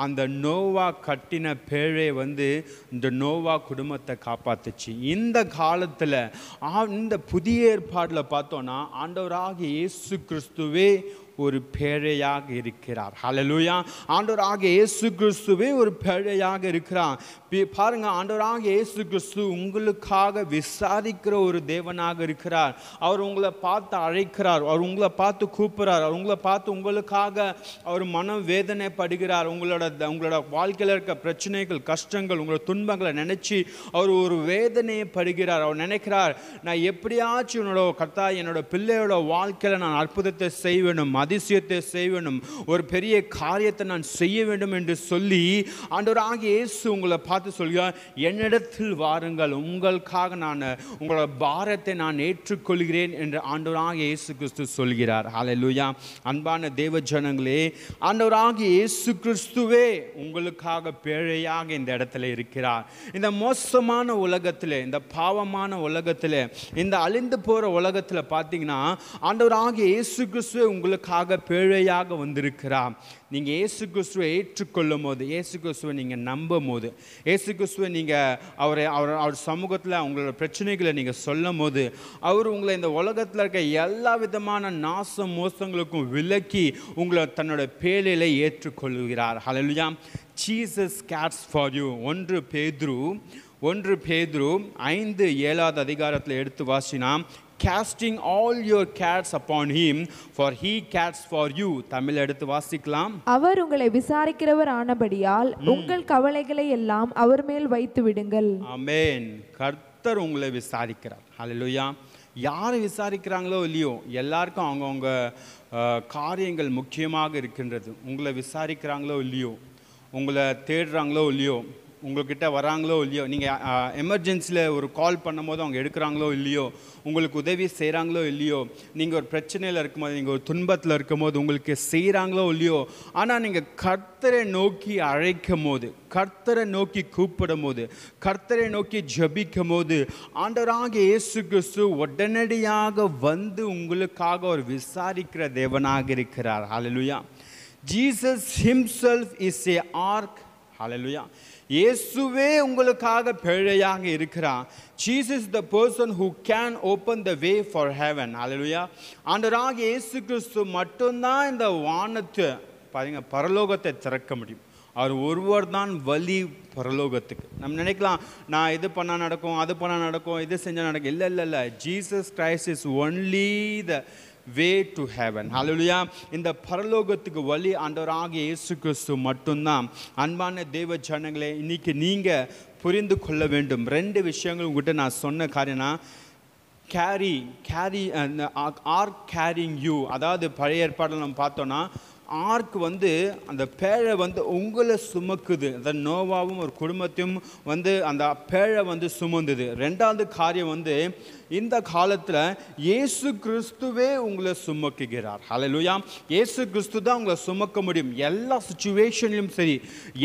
அந்த நோவா கட்டின பேழை வந்து இந்த நோவா குடும்பத்தை காப்பாத்துச்சு. இந்த காலத்தில் இந்த புதிய ஏற்பாடில் பார்த்தோன்னா ஆண்டவராகிய இயேசு கிறிஸ்துவே ஒரு பேழையாக இருக்கிறார். ஹல்லேலூயா. ஆண்டவராகிய இயேசு கிறிஸ்துவே ஒரு பேழையாக இருக்கிறார். பாருங்க, ஆண்டவராகிய இயேசு கிறிஸ்து உங்களுக்காக விசாரிக்கிற ஒரு தேவனாக இருக்கிறார். அவர் உங்களை பார்த்து அழைக்கிறார், அவர் உங்களை பார்த்து கூப்பிடுறார், அவர் உங்களை பார்த்து உங்களுக்காக அவர் மனம் வேதனைப்படுகிறார். உங்களோட வாழ்க்கையில் இருக்க பிரச்சனைகள், கஷ்டங்கள், உங்களோட துன்பங்களை நினைச்சு அவர் ஒரு வேதனையை படுகிறார். அவர் நினைக்கிறார், நான் எப்படியாச்சும் என்னோட பிள்ளையோட வாழ்க்கையில் நான் அற்புதத்தை செய்வேணும், அதிசயத்தை செய்வேணும், ஒரு பெரிய காரியத்தை நான் செய்ய வேண்டும் என்று சொல்லி ஆண்டவராகிய இயேசு உங்களை பார்த்து சொல்கிறார், என்னிடத்தில் வாருங்கள், உங்களுக்காக நான் உங்களோட பாரத்தை நான் ஏற்றுக்கொள்கிறேன் என்று ஆண்டவராகிய இயேசு கிறிஸ்து சொல்கிறார். ஹல்லேலூயா. அன்பான தேவ ஜனங்களே, ஆண்டவராகிய இயேசு கிறிஸ்துவே உங்களுக்காக பேழையாக இந்த இடத்துல இருக்கிறார். இந்த மோசமான உலகத்தில், இந்த பாவமான உலகத்தில், இந்த அழிந்து போகிற உலகத்தில் பார்த்தீங்கன்னா ஆண்டவராகிய இயேசு கிறிஸ்துவே உங்களுக்காக பேழையாக வந்திருக்கிறார். நீங்கள் இயேசு கிறிஸ்துவை ஏற்றுக்கொள்ளும் போது, இயேசு கிறிஸ்துவை நீங்கள் நம்பும் போது, இயேசு கிறிஸ்துவை நீங்கள் அவர் சமூகத்தில் உங்களோட பிரச்சனைகளை நீங்கள் சொல்லும் போது, அவர் உங்களை இந்த உலகத்தில் இருக்க எல்லா விதமான நாச மோசங்களுக்கும் விலக்கி உங்களை தன்னோட பேழையில ஏற்றுக்கொள்கிறார். ஹல்லேலூயா. Jesus cares for you. 1 பேதுரு 5:7 அதிகாரத்தில் எடுத்து வாசினா, casting all your cares upon him for he cares for you. Tamil எடுத்து வாசிக்கலாம்.
அவர் உங்களை விசாரிக்கிறவர் ஆனபடியால் உங்கள் கவலைகளை எல்லாம் அவர் மேல் வைத்து விடுங்கள்.
ஆமென். கர்த்தர் உங்களை விசாரிக்கிறார். ஹல்லேலூயா. யார் விசாரிக்கிறாங்களோ இல்லையோ, எல்லாருக்கும் அவங்கவுங்க காரியங்கள் முக்கியமாக இருக்கின்றது. உங்களை விசாரிக்கிறாங்களோ இல்லையோ, உங்களை தேடுறாங்களோ இல்லையோ, உங்கள்கிட்ட வராங்களோ இல்லையோ, நீங்கள் எமர்ஜென்சியில் ஒரு கால் பண்ணும் போது அவங்க எடுக்கிறாங்களோ இல்லையோ, உங்களுக்கு உதவி செய்கிறாங்களோ இல்லையோ, நீங்கள் ஒரு பிரச்சனையில் இருக்கும்போது, நீங்கள் ஒரு துன்பத்தில் இருக்கும்போது உங்களுக்கு செய்கிறாங்களோ இல்லையோ, ஆனால் நீங்கள் கர்த்தரை நோக்கி அழைக்கும் போது, கர்த்தரை நோக்கி கூப்பிடும் போது, கர்த்தரை நோக்கி ஜெபிக்கும் போது ஆண்டவராகிய இயேசு கிறிஸ்து உடனடியாக வந்து உங்களுக்காக ஒரு விசாரிக்கிற தேவனாக இருக்கிறார். ஹல்லேலூயா. Jesus himself is a ark ஹalleluya. இயேசுவே உங்களுக்காக பேழையாக இருக்கிறார். Jesus is the person who can open the way for heaven. ஹalleluya. ஆண்டவராகிய இயேசு கிறிஸ்து மட்டும்தான் இந்த வானத்தை பாருங்க பரலோகத்தை திறக்க முடியும். அவர் ஒருவர் தான் வழி பரலோகத்துக்கு. நம்ம நினைக்கலாம் நான் இது பண்ணால் நடக்கும், அது பண்ணால் நடக்கும், இது செஞ்சால் நடக்கும். இல்லை இல்லை இல்லை, Jesus Christ is only the way to heaven. ஹalleluya. இந்த பரலோகத்துக்கு வழி ஆண்டவராகிய இயேசு கிறிஸ்து மட்டும்தான். அன்பான தேவ ஜனங்களே, இன்னைக்கு நீங்கள் புரிந்து கொள்ள வேண்டும் 2 விஷயங்கள் உங்கள்கிட்ட நான் சொன்ன காரியம்னா, கேரி ஆர் கேரிங் யூ. அதாவது பழைய ஏற்பாட்டில் நம்ம பார்த்தோன்னா ஆர்க் வந்து அந்த பேழை வந்து உங்களை சுமக்குது. அந்த நோவாவும் ஒரு குடும்பத்தையும் வந்து அந்த பேழை வந்து சுமந்தது. 2வது காரியம் வந்து இந்த காலத்தில் இயேசு கிறிஸ்துவே உங்களை சுமக்குகிறார். ஹalleluya. இயேசு கிறிஸ்து தான் உங்களை சுமக்க முடியும் எல்லா சுச்சுவேஷன்லையும். சரி,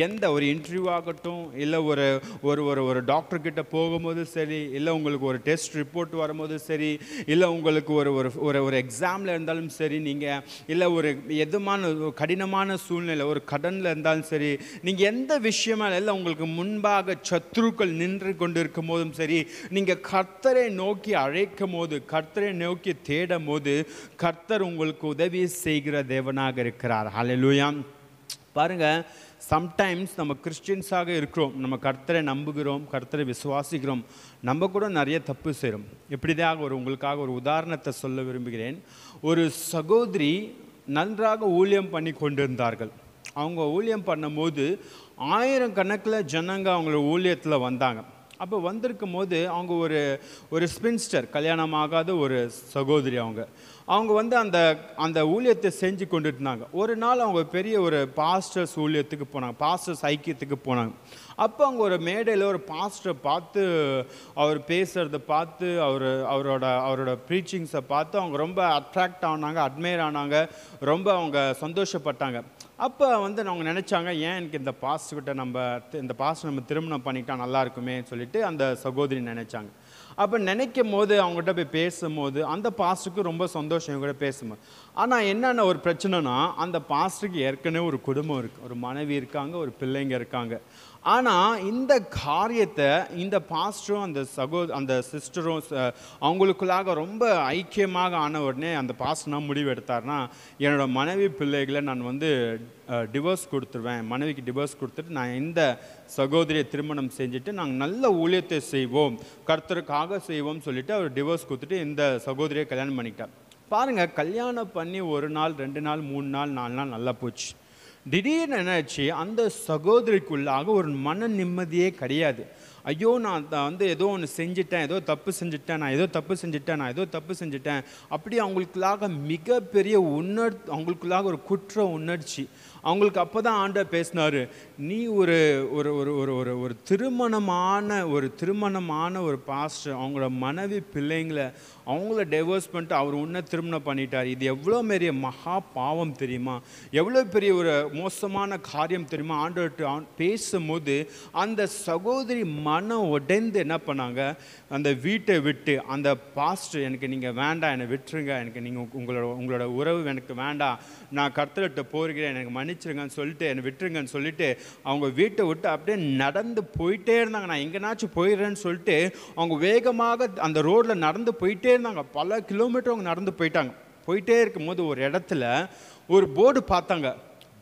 எந்த ஒரு இன்டர்வியூ ஆகட்டும், இல்லை ஒரு ஒரு ஒரு ஒரு டாக்டர் கிட்ட போகும்போது சரி, இல்லை உங்களுக்கு ஒரு டெஸ்ட் ரிப்போர்ட் வரும்போது சரி, இல்லை உங்களுக்கு ஒரு ஒரு ஒரு எக்ஸாமில் இருந்தாலும் சரி, நீங்கள் இல்லை ஒரு எதுமான கடினமான சூழ்நிலை ஒரு கடனில் இருந்தாலும் சரி, நீங்கள் எந்த விஷயமா இல்லை உங்களுக்கு முன்பாக சத்துருக்கள் நின்று கொண்டு இருக்கும் போதும் சரி, நீங்கள் கர்த்தரை நோக்கி அழைக்கும் போது, கர்த்தரை நோக்கி தேடும் போது, கர்த்தர் உங்களுக்கு உதவி செய்கிற தேவனாக இருக்கிறார். ஹalleluya. பாருங்க, சம்டைம்ஸ் நம்ம கிறிஸ்டியன்ஸாக இருக்கிறோம், நம்ம கர்த்தரை நம்புகிறோம், கர்த்தரை விசுவாசிக்கிறோம், நம்ம கூட நிறைய தப்பு செய்கிறோம். இப்படிதான் உங்களுக்காக ஒரு உதாரணத்தை சொல்ல விரும்புகிறேன். ஒரு சகோதரி நன்றாக ஊழியம் பண்ணி கொண்டிருந்தார்கள். அவங்க ஊழியம் பண்ணும்போது 1000 கணக்கில் ஜனங்க அவங்களோட ஊழியத்தில் வந்தாங்க. அப்போ வந்திருக்கும் போது அவங்க ஒரு ஸ்பின்ஸ்டர், கல்யாணம் ஆகாத ஒரு சகோதரி. அவங்க வந்து அந்த ஊழியத்தை செஞ்சு கொண்டு இருந்தாங்க. ஒரு நாள் அவங்க பெரிய ஒரு பாஸ்டர்ஸ் ஊழியத்துக்கு போனாங்க, பாஸ்டர்ஸ் ஐக்கியத்துக்கு போனாங்க. அப்போ அவங்க ஒரு மேடையில் ஒரு பாஸ்டரை பார்த்து, அவர் பேசுகிறத பார்த்து, அவரோட ப்ரீச்சிங்ஸை பார்த்து அவங்க ரொம்ப அட்ராக்ட் ஆனாங்க, அட்மையர் ஆனாங்க, ரொம்ப அவங்க சந்தோஷப்பட்டாங்க. அப்போ வந்து அவங்க நினச்சாங்க, ஏன் எனக்கு இந்த பாஸ்டர்கிட்ட இந்த பாஸ்டர் நம்ம திருமணம் பண்ணிக்கிட்டா நல்லா இருக்குமே சொல்லிட்டு அந்த சகோதரி நினச்சாங்க. அப்போ நினைக்கும் போது அவங்ககிட்ட போய் பேசும்போது அந்த பாஸ்டருக்கு ரொம்ப சந்தோஷம் இவங்க கூட பேசும்போது. ஆனால் என்னென்ன ஒரு பிரச்சனைனா, அந்த பாஸ்டருக்கு ஏற்கனவே ஒரு குடும்பம் இருக்குது, ஒரு மனைவி இருக்காங்க, ஒரு பிள்ளைங்க இருக்காங்க. ஆனால் இந்த காரியத்தை இந்த பாஸ்டரும் அந்த சிஸ்டரும் அவங்களுக்குள்ளாக ரொம்ப ஐக்கியமாக ஆன உடனே அந்த பாஸ்டர் முடிவு எடுத்தார்னா, என்னோடய மனைவி பிள்ளைகளை நான் வந்து டிவோர்ஸ் கொடுத்துருவேன், மனைவிக்கு டிவோர்ஸ் கொடுத்துட்டு நான் இந்த சகோதரியை திருமணம் செஞ்சுட்டு நாங்கள் நல்ல ஊழியத்தை செய்வோம், கர்த்தருக்காக செய்வோம் சொல்லிட்டு அவர் டிவோர்ஸ் கொடுத்துட்டு இந்த சகோதரியை கல்யாணம் பண்ணிக்கிட்டார். பாருங்கள், கல்யாணம் பண்ணி 1 நாள் 2 நாள் 3 நாள் 4 நாள் நல்லா போச்சு. திடீர்னு என்னாச்சு, அந்த சகோதரிக்குள்ளாக ஒரு மன நிம்மதியே கிடையாது. ஐயோ, நான் வந்து ஏதோ ஒன்று செஞ்சுட்டேன், ஏதோ தப்பு செஞ்சுட்டேன் அப்படி அவங்களுக்குள்ளாக மிகப்பெரிய அவங்களுக்குள்ளாக ஒரு குற்ற உணர்ச்சி. அவங்களுக்கு அப்போ தான் ஆண்டவர் பேசினார், நீ ஒரு ஒரு ஒரு ஒரு திருமணமான ஒரு பாஸ்டர், அவங்களோட மனைவி பிள்ளைங்களை அவங்கள டைவர்ஸ் பண்ணிட்டு அவர் உன்னை திருமணம் பண்ணிட்டார். இது எவ்வளோ பெரிய மகா பாவம் தெரியுமா, எவ்வளோ பெரிய ஒரு மோசமான காரியம் தெரியுமா. ஆண்டவர்கிட்ட பேசும்போது அந்த சகோதரி மனம் உடைந்து என்ன பண்ணாங்க, அந்த வீட்டை விட்டு, அந்த பாஸ்டர் எனக்கு நீங்கள் வேண்டாம், என்னை விட்டுருங்க, எனக்கு நீங்கள் உங்களோட உறவு எனக்கு வேண்டாம், நான் கர்த்தர்கிட்ட போகிறேன், எனக்கு மன்னிச்சிருங்கன்னு சொல்லிட்டு என்னை விட்டுருங்கன்னு சொல்லிட்டு அவங்க வீட்டை விட்டு அப்படியே நடந்து போயிட்டே இருந்தாங்க. நான் எங்கேனாச்சும் போயிடுறேன்னு சொல்லிட்டு அவங்க வேகமாக அந்த ரோட்டில் நடந்து போயிட்டே இருந்தாங்க. பல கிலோமீட்டர் அவங்க நடந்து போயிட்டே இருக்கும்போது ஒரு இடத்துல ஒரு போர்டு பார்த்தாங்க,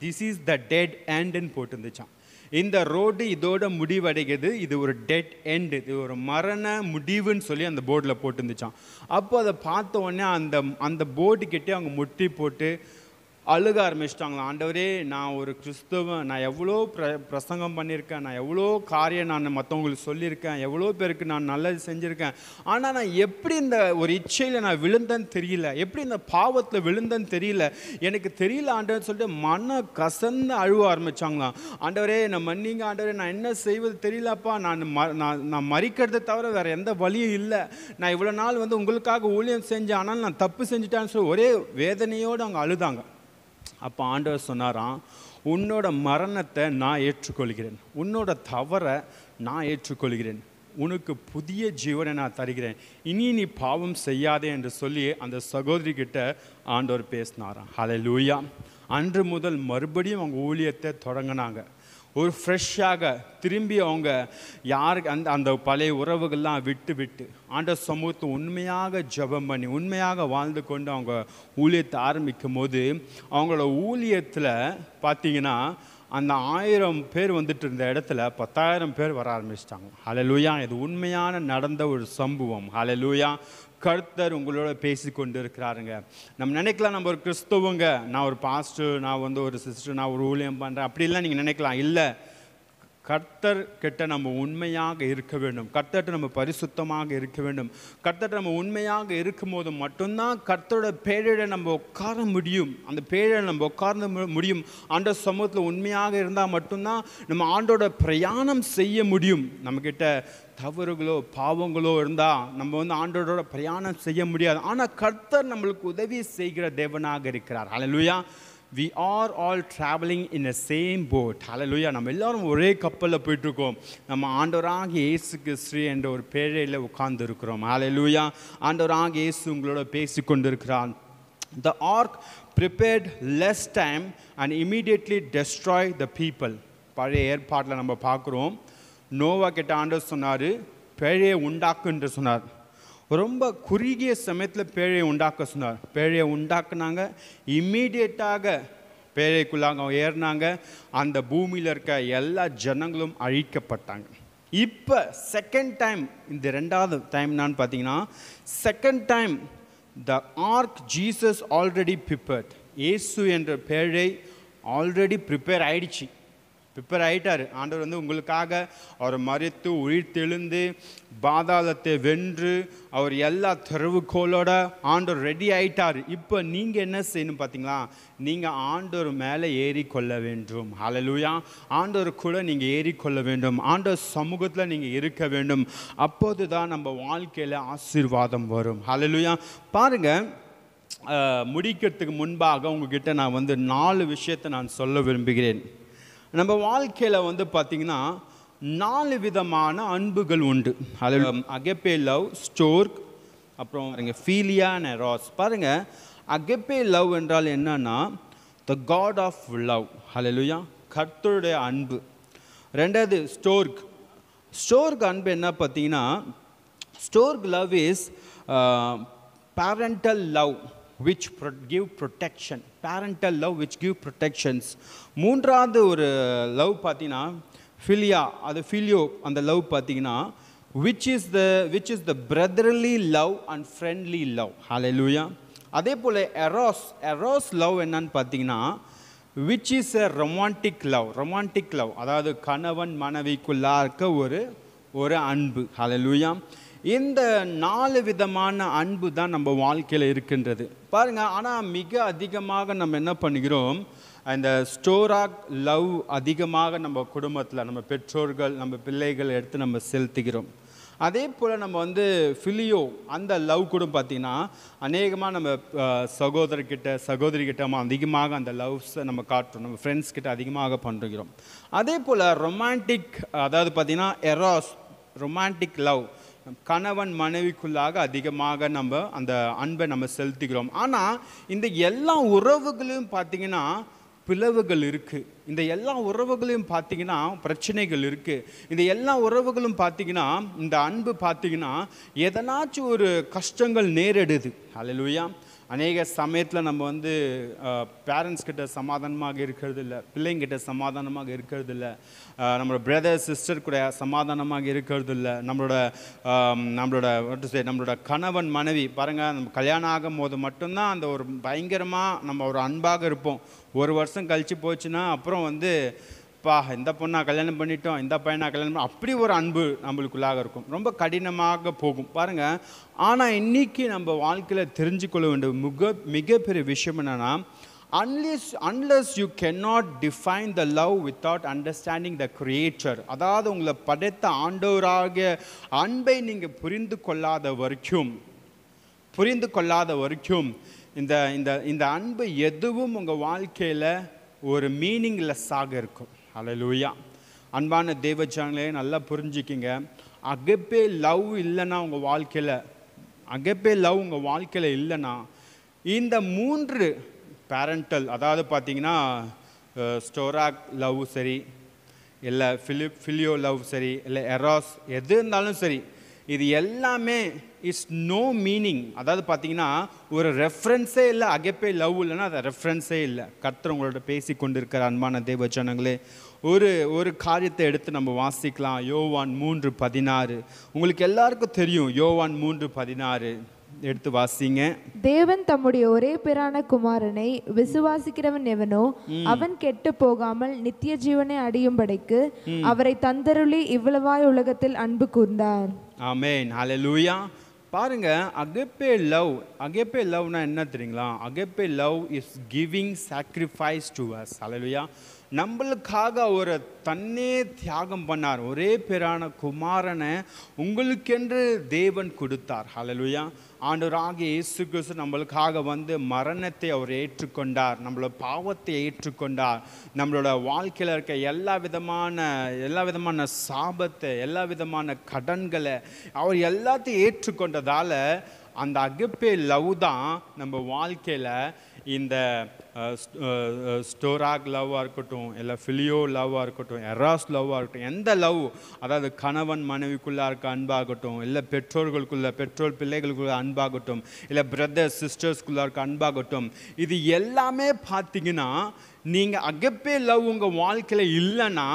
திஸ் இஸ் த டெட் எண்ட்னு போட்டுருந்துச்சான். இந்த ரோடு இதோட முடிவடைகிறது, இது ஒரு டெட் எண்ட், இது ஒரு மரண முடிவுன்னு சொல்லி அந்த போர்டில் போட்டுருந்துச்சான். அப்போ அதை பார்த்த உடனே அந்த போர்டு கிட்டே அவங்க முட்டி போட்டு அழுக ஆரம்பிச்சிட்டாங்களாம். ஆண்டவரே, நான் ஒரு கிறிஸ்தவன், நான் எவ்வளோ பிரசங்கம் பண்ணியிருக்கேன், நான் எவ்வளோ காரியம் நான் மற்றவங்களுக்கு சொல்லியிருக்கேன், எவ்வளோ பேருக்கு நான் நல்லது செஞ்சுருக்கேன், ஆனால் நான் எப்படி இந்த ஒரு இச்சையில் நான் விழுந்தேன்னு தெரியல, எப்படி இந்த பாவத்தில் விழுந்தேன்னு தெரியல, எனக்கு தெரியல ஆண்டவர்னு சொல்லிட்டு மன கசந்து அழுவ ஆரம்பித்தாங்களாம். ஆண்டவரே, நான் மன்னிங்க ஆண்டவரே, நான் என்ன செய்வது தெரியலப்பா, நான் மறிக்கிறத தவிர வேறு எந்த வழியும் இல்லை, நான் இவ்வளோ நாள் வந்து உங்களுக்காக ஊழியம் செஞ்சேன், ஆனால் நான் தப்பு செஞ்சுட்டான்னு சொல்லி ஒரே வேதனையோடு அவங்க அழுதாங்க. அப்போ ஆண்டவர் சொன்னாராம், உன்னோட மரணத்தை நான் ஏற்றுக்கொள்கிறேன், உன்னோட தவறை நான் ஏற்றுக்கொள்கிறேன், உனக்கு புதிய ஜீவனை நான் தருகிறேன், இனி நீ பாவம் செய்யாதே என்று சொல்லி அந்த சகோதரி கிட்ட ஆண்டவர் பேசினாராம். ஹல்லேலூயா. அன்று முதல் மறுபடியும் அவங்க ஊழியத்தை தொடங்கினாங்க. ஒரு ஃப்ரெஷ்ஷாக திரும்பி அவங்க யாருக்கு அந்த பழைய உறவுகள்லாம் விட்டு ஆண்டவர் சமூகத்தை உண்மையாக ஜெபம் பண்ணி உண்மையாக வாழ்ந்து கொண்டு அவங்க ஊழியத்தை ஆரம்பிக்கும் போது அவங்களோட ஊழியத்தில் பார்த்தீங்கன்னா அந்த 1000 பேர் வந்துட்டு இருந்த இடத்துல 10,000 பேர் வர ஆரம்பிச்சிட்டாங்க. ஹல்லேலூயா. இது உண்மையான நடந்த ஒரு சம்பவம். ஹல்லேலூயா. கர்த்தர் உங்களோட பேசி கொண்டு இருக்கிறாருங்க. நம்ம நினைக்கலாம் நம்ம ஒரு கிறிஸ்தவங்க, நான் ஒரு பாஸ்டர், நான் ஒரு சிஸ்டர், நான் ஒரு ஊழியம் பண்ணுறேன் அப்படிலாம் நீங்கள் நினைக்கலாம். இல்லை, கர்த்தர் கிட்ட நம்ம உண்மையாக இருக்க வேண்டும். கர்த்தர்கிட்ட நம்ம பரிசுத்தமாக இருக்க வேண்டும். கர்த்தர்கிட்ட நம்ம உண்மையாக இருக்கும்போது மட்டும்தான் கர்த்தரோட பேரில் நம்ம உட்கார முடியும். அந்த பேரில் நம்ம உட்கார்ந்து முடியும். ஆண்டவர் சமூகத்தில் உண்மையாக இருந்தால் மட்டும்தான் நம்ம ஆண்டோட பிரயாணம் செய்ய முடியும். நம்மக்கிட்ட தவறுகளோ பாவங்களோ இருந்தால் நம்ம ஆண்டோட பிரயாணம் செய்ய முடியாது. ஆனால் கர்த்தர் நம்மளுக்கு உதவி செய்கிற தேவனாக இருக்கிறார். ஹல்லேலூயா. We are all traveling in the same boat. Hallelujah. நம்ம எல்லாரும் ஒரே கப்பலில் போயிட்டுருக்கோம். நம்ம ஆண்டவராகிய இயேசு கிறிஸ்து என்ற ஒரு பேழையில் உட்கார்ந்து இருக்கிறோம். ஹல்லேலூயா. ஆண்டவராகிய இயேசு உங்களோட பேசி கொண்டிருக்கிறார். The ark prepared less time and immediately destroyed the people. பழைய ஏற்பாட்டில் நம்ம பார்க்குறோம், நோவா கிட்ட ஆண்டவர் சொன்னார், பேழையை உண்டாக்கு என்று சொன்னார். ரொம்ப குறுகிய சமயத்தில் பேழையை உண்டாக்க சொன்னார். பேழையை உண்டாக்குனாங்க. இம்மீடியட்டாக பேழைக்குள்ளாங்க ஏறினாங்க. அந்த பூமியில் இருக்க எல்லா ஜனங்களும் அழிக்கப்பட்டாங்க. இப்போ செகண்ட் டைம், இந்த 2வது டைம் நான் பார்த்தீங்கன்னா, second time the ark Jesus already prepared. இயேசு என்ற பேழை ஆல்ரெடி ப்ரிப்பேர் ஆயிடுச்சு. ப்ரிப்பேர் ஆகிட்டார். ஆண்டவர் உங்களுக்காக அவர் மரித்து உயிர்த்தெழுந்து பாதாளத்தை வென்று அவர் எல்லா திறவுகோலோட ஆண்டவர் ரெடி ஆகிட்டார். இப்போ நீங்கள் என்ன செய்யணும் பார்த்தீங்களா? நீங்கள் ஆண்டவர் மேலே ஏறிக்கொள்ள வேண்டும். ஹல்லேலூயா. ஆண்டவர் கூட நீங்கள் ஏறிக்கொள்ள வேண்டும். ஆண்டவர் சமூகத்தில் நீங்கள் இருக்க வேண்டும். அப்போது தான் நம்ம வாழ்க்கையில் ஆசீர்வாதம் வரும். ஹல்லேலூயா. பாருங்கள், முடிக்கிறதுக்கு முன்பாக உங்ககிட்ட நான் 4 விஷயத்தை நான் சொல்ல விரும்புகிறேன். நம்ம வாழ்க்கையில் பார்த்தீங்கன்னா 4 விதமான அன்புகள் உண்டு. அதில் அகெப்பே லவ், ஸ்டோர்க், அப்புறம் ஃபீலியா அண்ட் எராஸ். பாருங்கள், அகெப்பே லவ் என்றால் என்னன்னா த காட் ஆஃப் லவ். ஹல்லேலூயா. கர்த்தருடைய அன்பு. 2வது ஸ்டோர்க். ஸ்டோர்க் அன்பு என்ன பார்த்தீங்கன்னா, stroke love is parental love which give protection. Parental love which give protections. 3வது ஒரு லவ் பார்த்தீங்கன்னா ஃபிலியா. அது ஃபிலியோ அந்த லவ் பார்த்தீங்கன்னா which is the brotherly love and friendly love. Hallelujah. அதே போல் எரோஸ் லவ் என்னன்னு பார்த்தீங்கன்னா which is a romantic love. அதாவது கணவன் மனைவிக்குள்ளா இருக்க ஒரு அன்பு. Hallelujah. இந்த 4 விதமான அன்பு தான் நம்ம வாழ்க்கையில் இருக்கின்றது பாருங்கள். ஆனால் மிக அதிகமாக நம்ம என்ன பண்ணுகிறோம், இந்த ஸ்டோராக் லவ் அதிகமாக நம்ம குடும்பத்தில் நம்ம பெற்றோர்கள் நம்ம பிள்ளைகள் எடுத்து நம்ம செலுத்துகிறோம். அதே போல் நம்ம ஃபிலியோ அந்த லவ் கூட பார்த்திங்கன்னா அநேகமாக நம்ம சகோதரிக்கிட்ட அதிகமாக அந்த லவ்ஸை நம்ம காட்டுறோம். நம்ம ஃப்ரெண்ட்ஸ்கிட்ட அதிகமாக பண்ணுறோம். அதே போல் ரொமான்டிக், அதாவது பார்த்திங்கன்னா எராஸ், ரொமான்டிக் லவ், கணவன் மனைவிக்குள்ளாக அதிகமாக நம்ம அந்த அன்பை நம்ம செலுத்துகிறோம். ஆனால் இந்த எல்லா உறவுகளையும் பார்த்திங்கன்னா பிளவுகள் இருக்குது. இந்த எல்லா உறவுகளையும் பார்த்திங்கன்னா பிரச்சனைகள் இருக்குது. இந்த எல்லா உறவுகளும் பார்த்திங்கன்னா இந்த அன்பு பார்த்திங்கன்னா எதனாச்சும் ஒரு கஷ்டங்கள் நேரிடுது. ஹல்லேலூயா. அநேக சமயத்தில் நம்ம பேரண்ட்ஸ் கிட்ட சமாதானமாக இருக்கிறது இல்லை, பிள்ளைங்கிட்ட சமாதானமாக இருக்கிறது இல்லை, நம்மளோட பிரதர் சிஸ்டர் கூட சமாதானமாக இருக்கிறது இல்லை, நம்மளோட கணவன் மனைவி பாருங்கள், நம்ம கல்யாணம் ஆகும் போது மட்டும்தான் அந்த ஒரு பயங்கரமாக நம்ம ஒரு அன்பாக இருப்போம். 1 வருஷம் கழித்து போச்சுன்னா அப்புறம் இந்த பொண்ணா கல்யாணம் பண்ணிட்டோம், இந்த பையனா கல்யாணம் பண்ணோம், அப்படி ஒரு அன்பு நம்மளுக்குள்ளாக இருக்கும். ரொம்ப கடினமாக போகும் பாருங்கள். ஆனால் இன்றைக்கி நம்ம வாழ்க்கையில் தெரிஞ்சுக்கொள்ள வேண்டிய மிகப்பெரிய விஷயம் என்னென்னா, unless you cannot define the love without understanding the creator, அதாவது உங்களை படைத்த ஆண்டவராகிய அன்பை நீங்கள் புரிந்து கொள்ளாத வரைக்கும் இந்த அன்பு எதுவும் உங்கள் வாழ்க்கையில் ஒரு மீனிங்லெஸ்ஸாக இருக்கும். ஹல்லேலூயா. அன்பான தேவ ஜனங்களே, நல்லா புரிஞ்சுக்கிங்க. அகெப்பே லவ் இல்லைன்னா உங்கள் வாழ்க்கையில் இல்லைன்னா இந்த 3 பேரண்டல், அதாவது பார்த்தீங்கன்னா ஸ்டோராக் லவ் சரி, இல்லை ஃபிலியோ லவ் சரி, இல்லை எராஸ் எது இருந்தாலும் சரி, இது எல்லாமே இஸ் நோ மீனிங். அதாவது பார்த்தீங்கன்னா ஒரு ரெஃபரன்ஸே இல்லை. அகப்பே லவ் இல்லைன்னா அது ரெஃபரன்ஸே இல்லை. கர்த்தர் உங்களோட பேசி கொண்டிருக்கிற அன்பான தேவ ஜனங்களே, ஒரு காரியத்தை எடுத்து நம்ம வாசிக்கலாம். யோவான் 3:16. உங்களுக்கு எல்லாருக்கும் தெரியும் யோவான் 3:16. எடுத்து வாசிங்க.
தேவன் தம்முடைய ஒரே பேரான குமாரனை விசுவாசிக்கிறவன் எவனோ அவன் கெட்டு போகாமல் நித்திய ஜீவனை அடையும்படிக்கு அவரை தந்தருளி இவ்வளவாய் உலகத்தில் அன்பு கூர்ந்தார்.
ஆமென், ஹல்லேலூயா. பாருங்க, அகப்பே லவ்னா என்ன தெரியுங்களா? அகப்பே love is giving sacrifice to us. ஹல்லேலூயா. நம்மளுக்காக ஒரு தன்னே தியாகம் பண்ணார். ஒரே பேரான குமாரனை உங்களுக்கென்று தேவன் கொடுத்தார். ஹல்லேலூயா. ஆண்டவராகிய இயேசு கிறிஸ்து நம்மளுக்காக வந்து மரணத்தை அவர் ஏற்றுக்கொண்டார், நம்மளோட பாவத்தை ஏற்றுக்கொண்டார், நம்மளோட வாழ்க்கையில் இருக்க எல்லா விதமான சாபத்தை, எல்லா விதமான கடன்களை அவர் எல்லாத்தையும் ஏற்றுக்கொண்டதால அந்த அகப்பே லவ் தான் நம்ம வாழ்க்கையில் இந்த ஸ்டோராக் லவ்வாக இருக்கட்டும், இல்லை ஃபிலியோ லவ்வாக இருக்கட்டும், எராஸ் லவ்வாக இருக்கட்டும், எந்த லவ், அதாவது கணவன் மனைவிக்குள்ளே இருக்க அன்பாகட்டும், இல்லை பெற்றோர் பிள்ளைகளுக்குள்ள அன்பாகட்டும், இல்லை பிரதர்ஸ் சிஸ்டர்ஸ்குள்ளே இருக்க அன்பாகட்டும், இது எல்லாமே பார்த்தீங்கன்னா நீங்கள் அகப்பே லவ் உங்கள் வாழ்க்கையில் இல்லைன்னா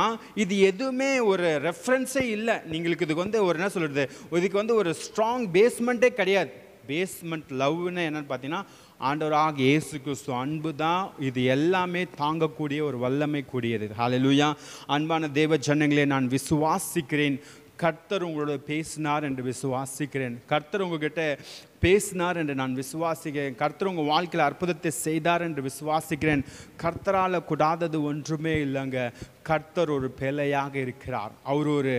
இது எதுவுமே ஒரு ரெஃபரன்ஸே இல்லை. நீங்களுக்கு இதுக்கு வந்து ஒரு என்ன சொல்கிறது, இதுக்கு வந்து ஒரு ஸ்ட்ராங் பேஸ்மெண்ட்டே கிடையாது. பேஸ்மெண்ட் லவ்னு என்னென்னு பார்த்தீங்கன்னா ஆண்டவராகிய இயேசு கிறிஸ்து அன்பு தான் இது எல்லாமே தாங்கக்கூடிய ஒரு வல்லமை கூடியது. ஹல்லேலூயா. அன்பான தேவ ஜனங்களே, நான் விசுவாசிக்கிறேன் கர்த்தர் உங்களோட பேசினார் என்று விசுவாசிக்கிறேன். கர்த்தர் உங்ககிட்ட பேசினார் என்று நான் விசுவாசிக்கிறேன். கர்த்தர் உங்கள் வாழ்க்கையில் அற்புதத்தை செய்தார் என்று விசுவாசிக்கிறேன். கர்த்தரால் கூடாதது ஒன்றுமே இல்லைங்க. கர்த்தர் ஒரு பேழையாக இருக்கிறார், அவர் ஒரு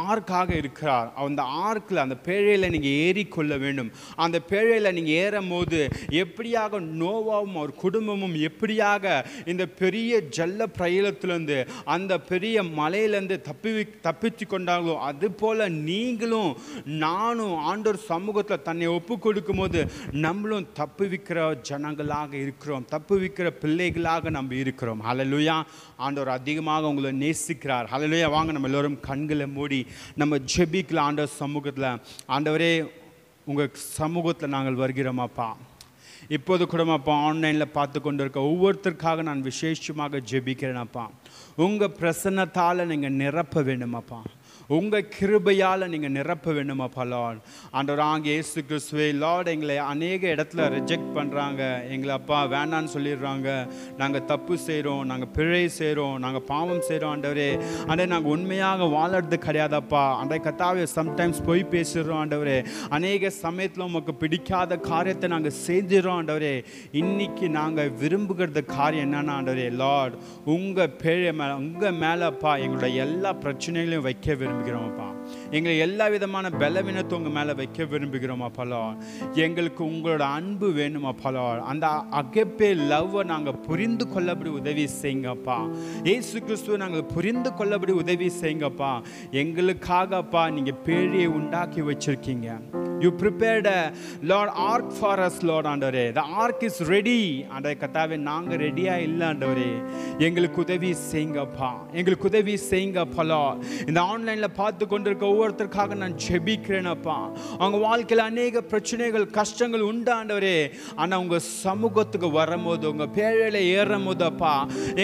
ஆர்க்காக இருக்கிறார். அந்த ஆர்க்கில், அந்த பேழையில் நீங்கள் ஏறிக்கொள்ள வேண்டும். அந்த பேழையில் நீங்கள் ஏறும் போது எப்படியாக நோவாவும் அவர் குடும்பமும் எப்படியாக இந்த பெரிய ஜல்ல பிரயலத்திலேருந்து அந்த பெரிய மலையிலேருந்து தப்பிச்சு கொண்டாங்களோ, அதுபோல் நீங்களும் நானும் ஆண்டவர் சமூகத்தில் தன்னை ஒப்பு கொடுக்கும் போது நம்மளும் தப்புவிக்கிற ஜனங்களாக இருக்கிறோம், தப்புவிக்கிற பிள்ளைகளாக நம்ம இருக்கிறோம். ஹல்லேலூயா. ஆண்டவர் அதிகமாக உங்களை நேசிக்கிறார். ஹல்லேலூயா. வாங்க நம்ம எல்லோரும் கண்களை மூடி நம்ம ஜெபிக்கலாம் ஆண்டவர் சமூகத்தில். ஆண்டவரே, உங்கள் சமூகத்தில் நாங்கள் வருகிறோமாப்பா. இப்போது கூடமாப்பா ஆன்லைனில் பார்த்து கொண்டு இருக்க ஒவ்வொருத்தருக்காக நான் விசேஷமாக ஜெபிக்கிறேனாப்பா. உங்கள் பிரசன்னத்தால் நீங்கள் நிரப்ப வேண்டுமாப்பா, உங்கள் கிருபையால் நீங்கள் நிரப்ப வேண்டுமாப்பா லார்ட். ஆண்டவராகிய இயேசு கிறிஸ்துவே லார்ட், எங்களை அநேக இடத்துல ரிஜெக்ட் பண்ணுறாங்க. எங்களை அப்பா வேண்டான்னு சொல்லிடுறாங்க. நாங்கள் தப்பு செய்கிறோம், நாங்கள் பிழை செய்கிறோம், நாங்கள் பாவம் செய்கிறோம் ஆண்டவரே. ஆனால் நாங்கள் உண்மையாக வாழறது கிடையாதப்பா. அந்த கத்தாவே சம்டைம்ஸ் போய் பேசுகிறோம் ஆண்டவரே. அநேக சமயத்தில் உமக்கு பிடிக்காத காரியத்தை நாங்கள் செஞ்சிடறோம் ஆண்டவரே. இன்னைக்கு நாங்கள் விரும்புகிறது காரியம் என்னன்னா ஆண்டவரே லார்ட், உங்கள் பேழை மேலே, உங்கள் மேலேப்பா எங்களோட எல்லா பிரச்சனைகளையும் வைக்க விரும்புகிறோம்ப்பா. எங்களை எல்லா விதமான பலவீனத்தை உங்கள் மேலே வைக்க விரும்புகிறோமாப்பா லார்ட். எங்களுக்கு உங்களோட அன்பு வேணுமாப்பா லார்ட். அந்த அகப்பே லவ்வை நாங்கள் புரிந்து கொள்ளபடி உதவி செய்யுங்கப்பா. இயேசு கிறிஸ்துவை நாங்கள் புரிந்து கொள்ளபடி உதவி செய்யுங்கப்பா. எங்களுக்காகப்பா நீங்கள் பேழையை உண்டாக்கி வச்சிருக்கீங்க. You prepared a Lord ark for us Lord ஆண்டவரே. The ark is ready. ஆண்டவரே கர்த்தாவே, நாங்கள் ரெடியாக இல்லை ஆண்டவரே. எங்களுக்கு உதவி செய்யுங்கப்பா, எங்களுக்கு உதவி செய்யுங்கப்பா லார்ட். இந்த ஆன்லைனில் பார்த்து கொண்டிருக்க ஒவ்வொருத்தருக்காக நான் ஜெபிக்கிறேனப்பா. அவங்க வாழ்க்கையில் அநேக பிரச்சனைகள், கஷ்டங்கள் உண்டு ஆண்டவரே. ஆனால் உங்கள் சமூகத்துக்கு வரும்போது, உங்கள் பேழையில் ஏறும் போதப்பா,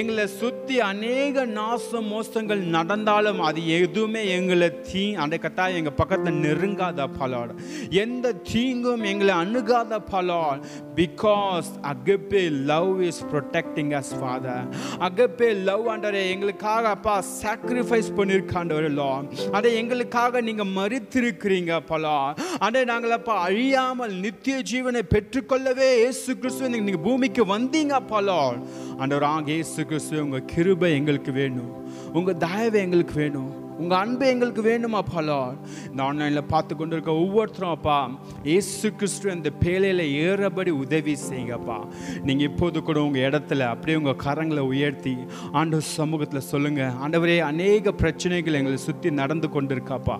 எங்களை சுற்றி அநேக நாச மோசங்கள் நடந்தாலும் அது எதுவுமே எங்களை ஆண்டவரே கர்த்தாவே எங்கள் பக்கத்தில் நெருங்காதப்பா லார்ட். எந்த தீங்கும் எங்களை அணுகாதப்பா Lord. Because agape love is protecting us Father. agape love ஆண்டவரே எங்களுக்காக அப்பா sacrifice பண்ணிருக்காண்டவரே லார்ட். அதை எங்களுக்காக நீங்க மரித்திருக்கிறீங்க அப்பா லார்ட். அதை நாங்கள் அப்பா அழியாமல் நித்திய ஜீவனை பெற்றுக்கொள்ளவே இயேசு கிறிஸ்து நீங்க பூமிக்கு வந்தீங்க அப்பா லார்ட். ஆண்டவராகிய இயேசு கிறிஸ்து, உங்க கிருபை எங்களுக்கு வேணும், உங்க தயவு எங்களுக்கு வேணும், உங்கள் அன்பு எங்களுக்கு வேணும் அப்பா லார்ட். இந்த ஆன்லைனில் பார்த்து கொண்டு இருக்க ஒவ்வொருத்தரும் அப்பா இயேசு கிறிஸ்து இந்த பேழையில் ஏறபடி உதவி செய்யுங்கப்பா. நீங்கள் இப்போது கூட உங்கள் இடத்துல அப்படியே உங்கள் கரங்களை உயர்த்தி ஆண்டவர் சமூகத்தில் சொல்லுங்கள், ஆண்டவரே அநேக பிரச்சனைகள் எங்களை சுற்றி நடந்து கொண்டு இருக்காப்பா.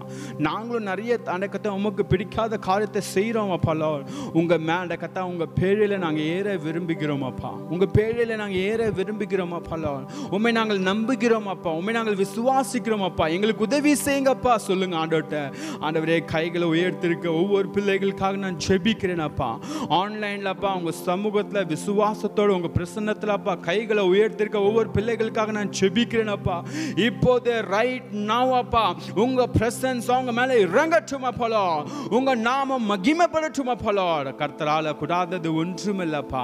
நாங்களும் நிறைய அடக்கத்தை உமக்கு பிடிக்காத காரியத்தை செய்கிறோம் அப்பா லார்ட். உங்கள் அடக்கத்தை உங்கள் பேழையில் நாங்கள் ஏற விரும்புகிறோம் அப்பா. உங்கள் பேழையில் நாங்கள் ஏற விரும்புகிறோம் அப்பா லார்ட். உண்மை நாங்கள் நம்புகிறோம் அப்பா. உண்மை நாங்கள் விசுவாசிக்கிறோம் அப்பா. எங்களுக்கு உதவி செய்யுங்கப்பா. சொல்லுங்க ஆண்டவர்கிட்ட. ஆண்டவரே கைகளை உயர்த்திருக்க ஒவ்வொரு பிள்ளைகளுக்காக நான் ஜெபிக்கிறேன் அப்பா. ஆன்லைன்ல அப்பா உங்க சமூகத்தில் விசுவாசத்தோடு உங்க பிரசன்னத்தில் அப்பா கைகளை உயர்த்திருக்க ஒவ்வொரு பிள்ளைகளுக்காக நான் ஜெபிக்கிறேன் அப்பா. இப்போது ரைட் நவ் அப்பா உங்க பிரசன்ஸ் அவங்க மேல இறங்கட்டும் அப்பா. உங்க நாமம் மகிமைப்படட்டும் அப்பா. கர்த்தரால கூடாதது ஒன்றுமில்லப்பா.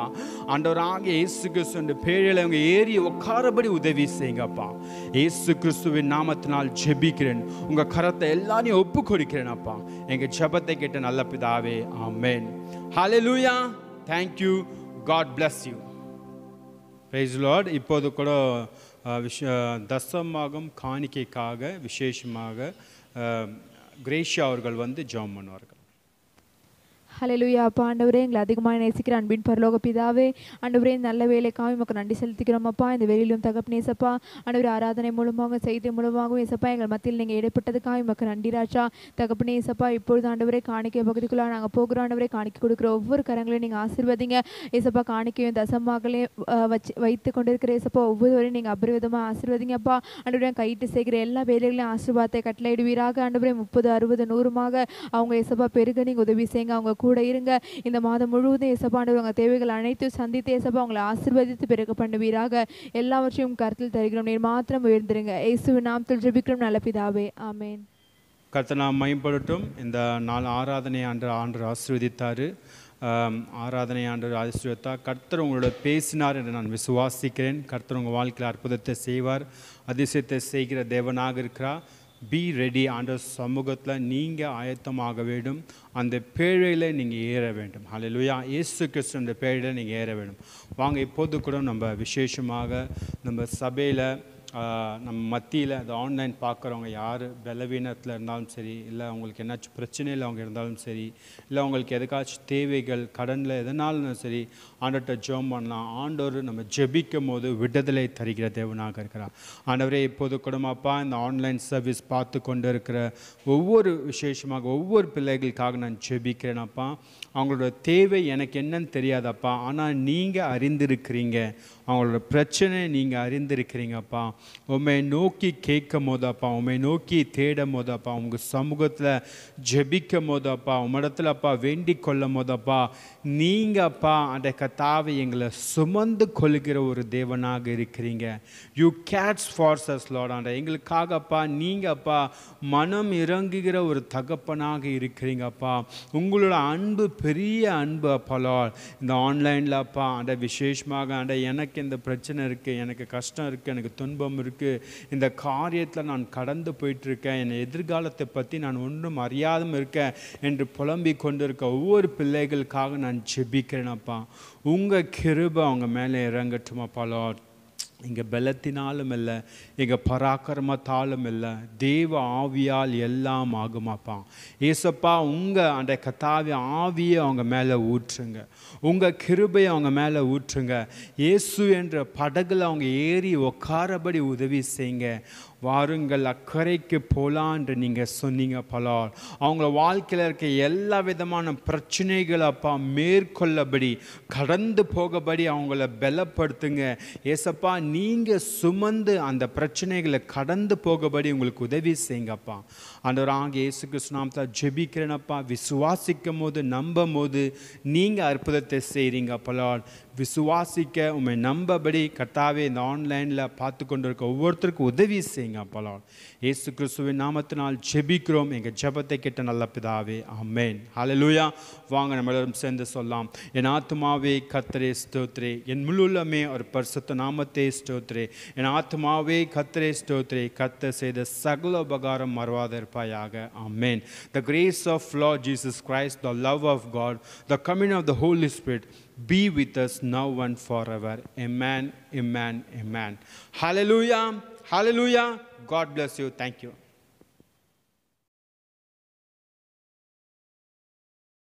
ஆண்டவராகிய இயேசு கிறிஸ்து பேழையில அவங்க ஏறி உட்காரபடி உதவி செய்யுங்கப்பா. இயேசு கிறிஸ்துவின் நாமத்தினால் ஜெபிக்கிறேன். உங்க கரத்தை எல்லாரையும் ஒப்பு கொடுக்கிறேன் அப்பா. எங்க ஜெபத்தை கேட்ட நல்ல பிதாவே, ஆமென். ஹல்லேலூயா. Thank you. God bless you. Praise the Lord. இப்போது கூட தசமாகும் காணிக்கைக்காக விசேஷமாக கிரேஷியா அவர்கள் வந்து ஜெபம் பண்ணுவார்கள்.
ஹல்லேலூயா. அப்பா ஆண்டவரே, எங்களை அதிகமாக நேசிக்கிற அன்பின் பரலோக பிதாவே, ஆண்டவரே நல்ல வேலைக்காக உமக்கு நன்றி செலுத்திக்கிறோம் அப்பா. இந்த வேலையிலும் தகப்பனே ஏசப்பா, ஆண்டவரே ஆராதனை மூலமாக செய்தி மூலமாகவும் ஏசப்பா எங்கள் மத்தியில் நீங்கள் இடைப்பட்டதுக்காக உமக்கு நன்றி ராஜா. தகப்பனே ஏசப்பா, இப்பொழுது ஆண்டவரே காணிக்கை பகுதிக்குள்ளே நாங்கள் போகிறோம். ஆண்டவரே காணிக்கை கொடுக்குற ஒவ்வொரு கரங்களையும் நீங்கள் ஆசீர்வதிங்க ஏசப்பா. காணிக்கையும் தசமாகலையும் வைத்து கொண்டிருக்கிற ஏசப்பா ஒவ்வொருவரையும் நீங்கள் அபரிவிதமாக ஆசீர்வதிங்கப்பா. ஆண்டவரே கையிட்டு செய்கிற எல்லா வேலைகளையும் ஆசீர்வாதத்தை கட்டளையிடுவீராக. ஆண்டவரே 30, 60, 100மாக அவங்க ஏசப்பா பெருக நீங்கள் உதவி செய்யுங்க. அவங்க கூட இருங்க. இந்த மாதம் முழுவதும் ஏசப்பா ஆண்டவரே உங்கள் தேவைகள் அனைத்தும் சந்தித்து ஏசப்பா உங்களை ஆசீர்வதித்து பெருக பண்ணுவீராக. எல்லாவற்றையும் கருத்தில் தருகிறோம். நீர் மாத்திரம் உயர்ந்திருங்க. இயேசுவின் நாமத்தில் ஜெபிக்கிறோம் நல்ல பிதாவே, ஆமென்.
கர்த்தர் நாம் மகிமைப்படட்டும். இந்த நாள் ஆராதனை ஆண்டு ஆசீர்வதித்தார். ஆராதனை ஆண்டு ஆசீர்வதித்தா கர்த்தர் உங்களோட பேசினார் என்று நான் விசுவாசிக்கிறேன். கர்த்தர் உங்கள் வாழ்க்கையில் அற்புதத்தை செய்வார். அதிசயத்தை செய்கிற தேவனாக இருக்கிறார். Be ready. ஆண்டவர் சமூகத்தில் நீங்கள் ஆயத்தமாக வேண்டும். அந்த பேழையில் நீங்கள் ஏற வேண்டும். ஹல்லேலூயா. இயேசு கிறிஸ்து அந்த பேழையில் நீங்கள் ஏற வேண்டும். வாங்க இப்போது கூட நம்ம விசேஷமாக நம்ம சபையில் நம்ம மத்தியில் அந்த ஆன்லைன் பார்க்குறவங்க யார் பலவீனத்தில் இருந்தாலும் சரி, இல்லை அவங்களுக்கு என்னாச்சும் பிரச்சனையில் அவங்க இருந்தாலும் சரி, இல்லை அவங்களுக்கு எதுக்காச்சும் தேவைகள் கடனில் எதனாலும் சரி, ஆண்டவர்கிட்ட ஜெபம் பண்ணலாம். ஆண்டவர் நம்ம ஜெபிக்கும் போது விடுதலை தருகிற தேவனாக இருக்கிறார். ஆண்டவரே இப்போது கூடமாப்பா இந்த ஆன்லைன் சர்வீஸ் பார்த்து கொண்டு இருக்கிற ஒவ்வொரு விசேஷமாக ஒவ்வொரு பிள்ளைகளுக்காக நான் ஜெபிக்கிறேனப்பா. அவங்களோட தேவை எனக்கு என்னன்னு தெரியாதப்பா, ஆனால் நீங்கள் அறிந்திருக்கிறீங்க. அவங்களோட பிரச்சனை நீங்கள் அறிந்திருக்கிறீங்கப்பா. உண்மை நோக்கி கேட்கும் போதப்பா, உண்மை நோக்கி தேடும் போதப்பா, உங்கள் சமூகத்தில் ஜெபிக்கும் போதப்பா, உம்மிடத்துலப்பா வேண்டிக் கொள்ளும் போதப்பா, நீங்கள் அப்பா அந்த கர்த்தாவை எங்களை சுமந்து கொள்கிற ஒரு தேவனாக இருக்கிறீங்க. You cares for us Lord. ஆண்ட எங்களுக்காகப்பா நீங்கள் அப்பா மனம் இறங்குகிற ஒரு தகப்பனாக இருக்கிறீங்கப்பா. உங்களோட அன்பு பெரிய அன்பு அப்பா லார்ட். இந்த ஆன்லைனில் அப்பா அந்த விசேஷமாக அந்த எனக்கு இந்த பிரச்சனை இருக்குது, எனக்கு கஷ்டம் இருக்குது, எனக்கு துன்பம் இருக்குது, இந்த காரியத்தில் நான் கடந்து போயிட்டுருக்கேன், என் எதிர்காலத்தை பற்றி நான் ஒன்றும் அறியாமல் இருக்கேன் என்று புலம்பிக் கொண்டிருக்க ஒவ்வொரு பிள்ளைகளுக்காக நான் ஜெபிக்கிறேனப்பா. உங்கள் கிருபை அவங்க மேலே இறங்கட்டும் அப்பா லார்ட். எங்கள் பலத்தினாலும் இல்லை, எங்கள் பராக்கிரமத்தாலும் இல்லை, தேவ ஆவியால் எல்லாம் ஆகுமாப்பா. ஏசப்பா உங்கள் அந்த கர்த்தாவி ஆவியை அவங்க மேலே ஊற்றுங்க. உங்கள் கிருபையை அவங்க மேலே ஊற்றுங்க. இயேசு என்ற படகுல அவங்க ஏறி உட்காரபடி உதவி செய்யுங்க. வாருங்கள் அக்கறைக்கு போலான்னு நீங்கள் சொன்னீங்க பலால். அவங்கள வாழ்க்கையில் இருக்க எல்லா விதமான பிரச்சனைகளை அப்பா மேற்கொள்ளபடி கடந்து போகபடி அவங்கள பலப்படுத்துங்க. ஏசப்பா நீங்கள் சுமந்து அந்த பிரச்சனைகளை கடந்து போகபடி உங்களுக்கு உதவி செய்யுங்கப்பா. ஆண்டவராகிய இயேசு கிறிஸ்து நாமத்தில் ஜெபிக்கிறேனப்பா. விசுவாசிக்கும் போது நம்பும் போது நீங்கள் அற்புதத்தை செய்கிறீங்க பலால். விசுவாசிக்க உண்மை நம்பபடி கர்த்தாவே இந்த ஆன்லைனில் பார்த்து கொண்டு இருக்க ஒவ்வொருத்தருக்கும் உதவி செய்யுங்க அப்பலால். இயேசு கிறிஸ்துவின் நாமத்தினால் ஜெபிக்கிறோம் எங்கள் ஜெபத்தை கேட்ட நல்ல பிதாவே, ஆமென். ஹல்லேலூயா. வாங்க நம்ம எல்லாரும் சேர்ந்து சொல்லலாம். என் ஆத்துமாவே கர்த்தரே ஸ்தோத்திரே, என் முழுமே ஒரு பரிசுத்த நாமத்தை ஸ்தோத்திரே. என் ஆத்துமாவே கர்த்தரே ஸ்தோத்திரே, கர்த்தர் செய்த சகல உபகாரம் மறவாத இருப்பாயாக, ஆமென். The grace of Lord Jesus Christ, the love of God, the coming of the Holy Spirit be with us now and forever. Amen, amen, amen. Hallelujah, hallelujah. God bless you. Thank you.